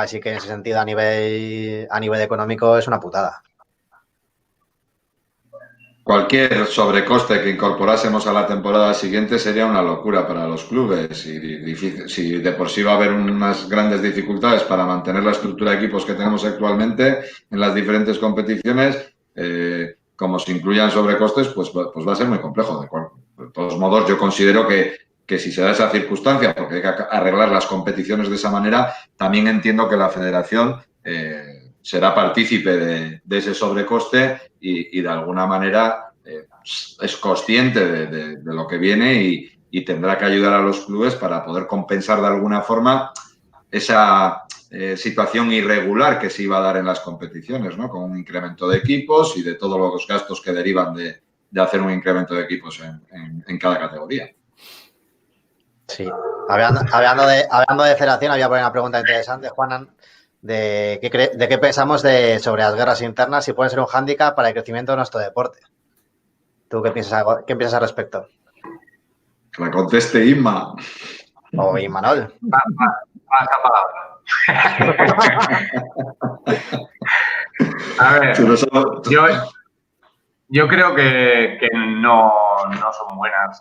sí que en ese sentido a nivel económico es una putada. Cualquier sobrecoste que incorporásemos a la temporada siguiente sería una locura para los clubes y si de por sí va a haber unas grandes dificultades para mantener la estructura de equipos que tenemos actualmente en las diferentes competiciones, como se incluyan sobrecostes, pues va a ser muy complejo. De todos modos, yo considero que si se da esa circunstancia, porque hay que arreglar las competiciones de esa manera, también entiendo que la federación será partícipe de ese sobrecoste y de alguna manera es consciente de lo que viene y tendrá que ayudar a los clubes para poder compensar de alguna forma esa situación irregular que se iba a dar en las competiciones, ¿no? Con un incremento de equipos y de todos los gastos que derivan de hacer un incremento de equipos en cada categoría. Sí. Hablando de federación, había una pregunta interesante, Juanan, de qué pensamos sobre las guerras internas, si pueden ser un hándicap para el crecimiento de nuestro deporte. ¿Tú qué piensas al respecto? Que la conteste Inma. O Imanol. Pasa palabra. A ver, yo creo que no son buenas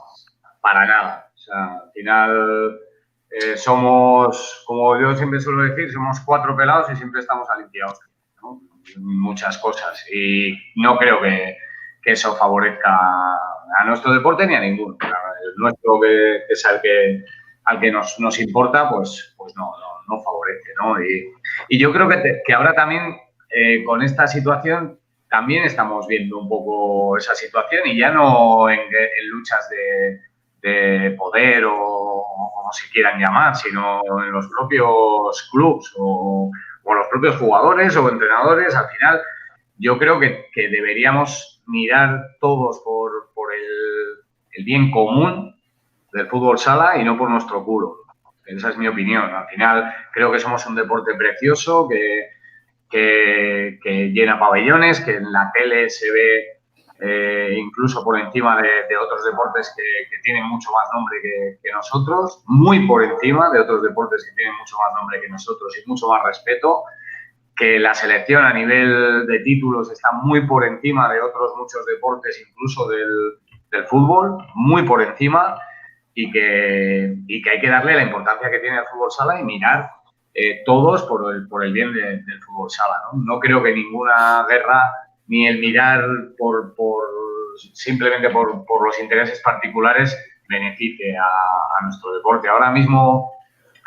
para nada. O sea, al final somos, como yo siempre suelo decir, somos 4 pelados y siempre estamos alimpiados, ¿no? Muchas cosas. Y no creo que eso favorezca a nuestro deporte ni a ninguno. El nuestro, que es al que nos importa, pues no no favorece, ¿no? Y yo creo que ahora también con esta situación también estamos viendo un poco esa situación y ya no en luchas de poder o como se quieran llamar, sino en los propios clubs o los propios jugadores o entrenadores. Al final yo creo que deberíamos mirar todos por el bien común del fútbol sala y no por nuestro culo. Esa es mi opinión. Al final creo que somos un deporte precioso que llena pabellones, que en la tele se ve incluso por encima de otros deportes que tienen mucho más nombre que nosotros, muy por encima de otros deportes que tienen mucho más nombre que nosotros y mucho más respeto, que la selección a nivel de títulos está muy por encima de otros muchos deportes, incluso del fútbol, muy por encima, y que hay que darle la importancia que tiene el fútbol sala y mirar todos por el bien del fútbol sala, ¿no? No creo que ninguna guerra, ni el mirar simplemente por los intereses particulares, beneficie a nuestro deporte. Ahora mismo,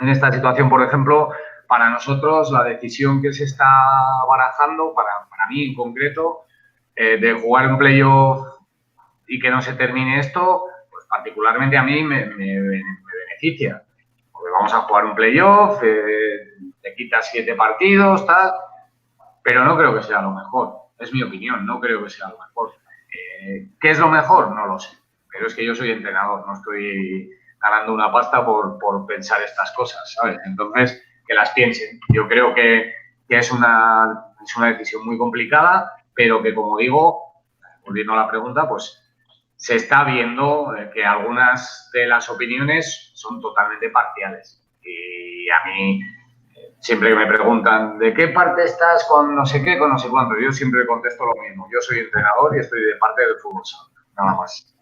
en esta situación, por ejemplo, para nosotros la decisión que se está barajando, para mí en concreto, de jugar un playoff y que no se termine esto, pues particularmente a mí me beneficia. Porque vamos a jugar un playoff, te quitas 7 partidos, tal, pero no creo que sea lo mejor. Es mi opinión, no creo que sea lo mejor. ¿Qué es lo mejor? No lo sé. Pero es que yo soy entrenador, no estoy ganando una pasta por pensar estas cosas, ¿sabes? Entonces, que las piensen. Yo creo que es una decisión muy complicada, pero que, como digo, volviendo a la pregunta, pues se está viendo que algunas de las opiniones son totalmente parciales. Y a mí, siempre que me preguntan ¿de qué parte estás con no sé qué, con no sé cuánto? Yo siempre contesto lo mismo. Yo soy entrenador y estoy de parte del fútbol sala. Nada más.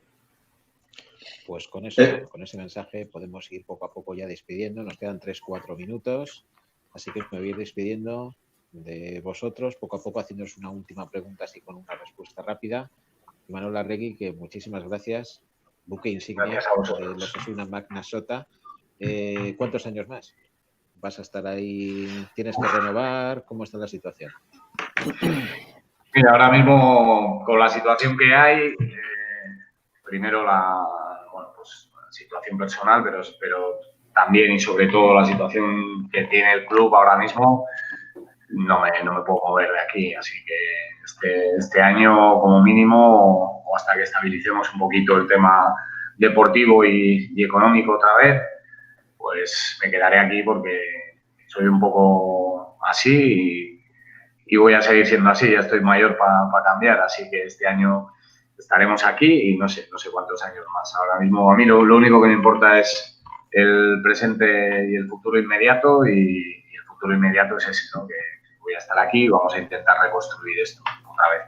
Pues con ese mensaje podemos ir poco a poco ya despidiendo. Nos quedan 3-4 minutos, así que me voy a ir despidiendo de vosotros, poco a poco haciéndoos una última pregunta así con una respuesta rápida. Imanol Arregui, que muchísimas gracias. Buque insignia de los Osasuna Magna Sota. ¿Cuántos años más? ¿Vas a estar ahí? ¿Tienes que renovar? ¿Cómo está la situación? Mira, ahora mismo con la situación que hay, primero la situación personal, pero también y sobre todo la situación que tiene el club ahora mismo, no me puedo mover de aquí. Así que este año, como mínimo, o hasta que estabilicemos un poquito el tema deportivo y económico otra vez, pues me quedaré aquí porque soy un poco así y voy a seguir siendo así. Ya estoy mayor para cambiar, así que este año estaremos aquí y no sé cuántos años más. Ahora mismo a mí lo único que me importa es el presente y el futuro inmediato, y el futuro inmediato es ese, ¿no? Que voy a estar aquí y vamos a intentar reconstruir esto otra vez.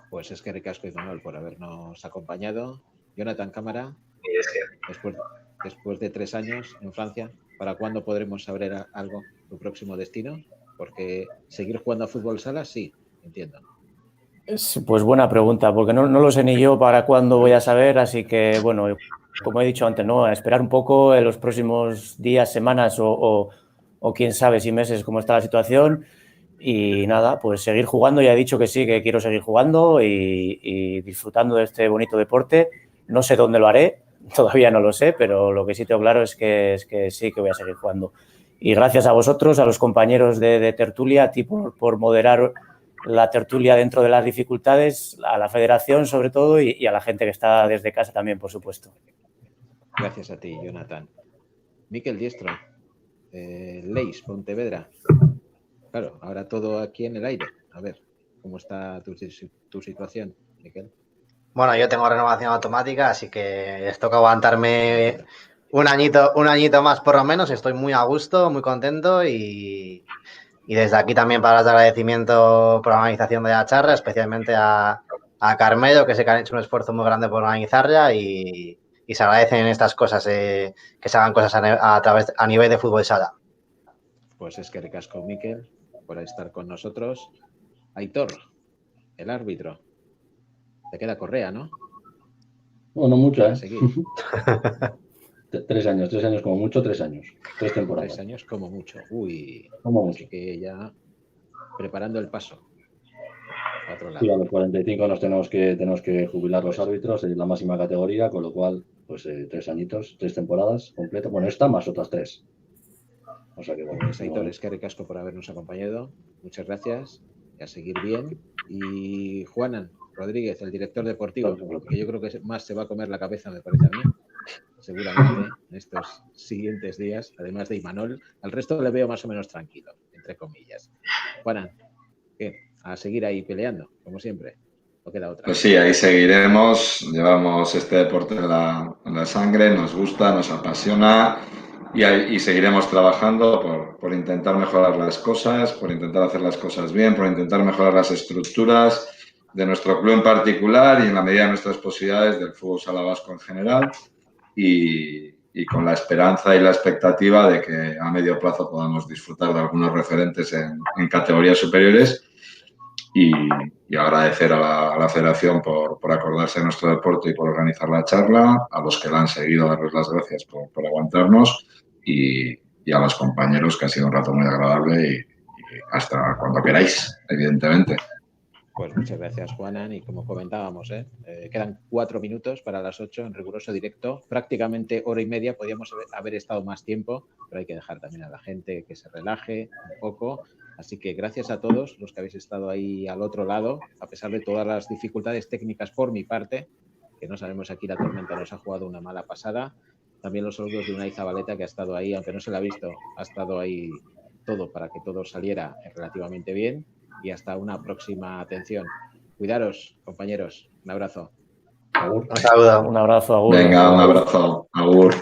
Pues es que ricasco, Imanol, por habernos acompañado. Jonathan Cámara, Y es que después de 3 años en Francia, ¿para cuándo podremos saber algo, tu próximo destino? Porque seguir jugando a fútbol sala, sí, entiendo. Pues buena pregunta, porque no lo sé ni yo para cuándo voy a saber, así que, bueno, como he dicho antes, ¿no? A esperar un poco en los próximos días, semanas o quién sabe si meses cómo está la situación. Y nada, pues seguir jugando. Ya he dicho que sí, que quiero seguir jugando y disfrutando de este bonito deporte. No sé dónde lo haré, todavía no lo sé, pero lo que sí tengo claro es que sí que voy a seguir jugando. Y gracias a vosotros, a los compañeros de tertulia, a ti por moderar la tertulia dentro de las dificultades, a la federación sobre todo y a la gente que está desde casa también, por supuesto. Gracias a ti, Jonathan. Miquel Diestro, Leis, Pontevedra. Claro, ahora todo aquí en el aire. A ver, ¿cómo está tu situación, Miquel? Bueno, yo tengo renovación automática, así que les toca aguantarme un añito más por lo menos. Estoy muy a gusto, muy contento y desde aquí también palabras de agradecimiento por la organización de la charla, especialmente a Carmelo, que sé que han hecho un esfuerzo muy grande por organizarla y se agradecen estas cosas, que se hagan cosas a nivel de fútbol sala. Pues es que ricasco, Miquel, por estar con nosotros. Aitor, el árbitro. Te queda Correa, ¿no? Bueno, mucho, Para ¿eh? seguir. 3 años como mucho, 3 años. 3 temporadas. 3 años como mucho. Uy, Como mucho. así que ya preparando el paso a otro lado. Sí, a los 45 tenemos que jubilar los árbitros en la máxima categoría, con lo cual, pues 3 añitos, 3 temporadas completas. Bueno, esta más otras 3. O sea que bueno. Pues, Aitor, es que ricasco por habernos acompañado. Muchas gracias y a seguir bien. Y Juanan Rodríguez, el director deportivo, que yo creo que más se va a comer la cabeza, me parece a mí, seguramente, en estos siguientes días, además de Imanol. Al resto le veo más o menos tranquilo, entre comillas. Juanan, ¿qué? A seguir ahí peleando, como siempre. No queda otra. Pues sí, ahí seguiremos. Llevamos este deporte en la sangre, nos gusta, nos apasiona y seguiremos trabajando por intentar mejorar las cosas, por intentar hacer las cosas bien, por intentar mejorar las estructuras de nuestro club en particular y en la medida de nuestras posibilidades del fútbol sala vasco en general y con la esperanza y la expectativa de que a medio plazo podamos disfrutar de algunos referentes en categorías superiores y agradecer a la federación por acordarse de nuestro deporte y por organizar la charla, a los que la han seguido, darles las gracias por aguantarnos y a los compañeros, que ha sido un rato muy agradable y hasta cuando queráis, evidentemente. Pues muchas gracias, Juanan. Y como comentábamos, quedan 4 minutos para las 8 en riguroso directo. Prácticamente hora y media. Podríamos haber estado más tiempo, pero hay que dejar también a la gente que se relaje un poco. Así que gracias a todos los que habéis estado ahí al otro lado, a pesar de todas las dificultades técnicas por mi parte, que no sabemos, aquí la tormenta nos ha jugado una mala pasada. También los saludos de Unai Zabaleta, que ha estado ahí, aunque no se la ha visto, ha estado ahí todo para que todo saliera relativamente bien. Y hasta una próxima atención. Cuidaros, compañeros. Un abrazo. Un saludo. Un abrazo, Agur. Venga, un abrazo. Agur.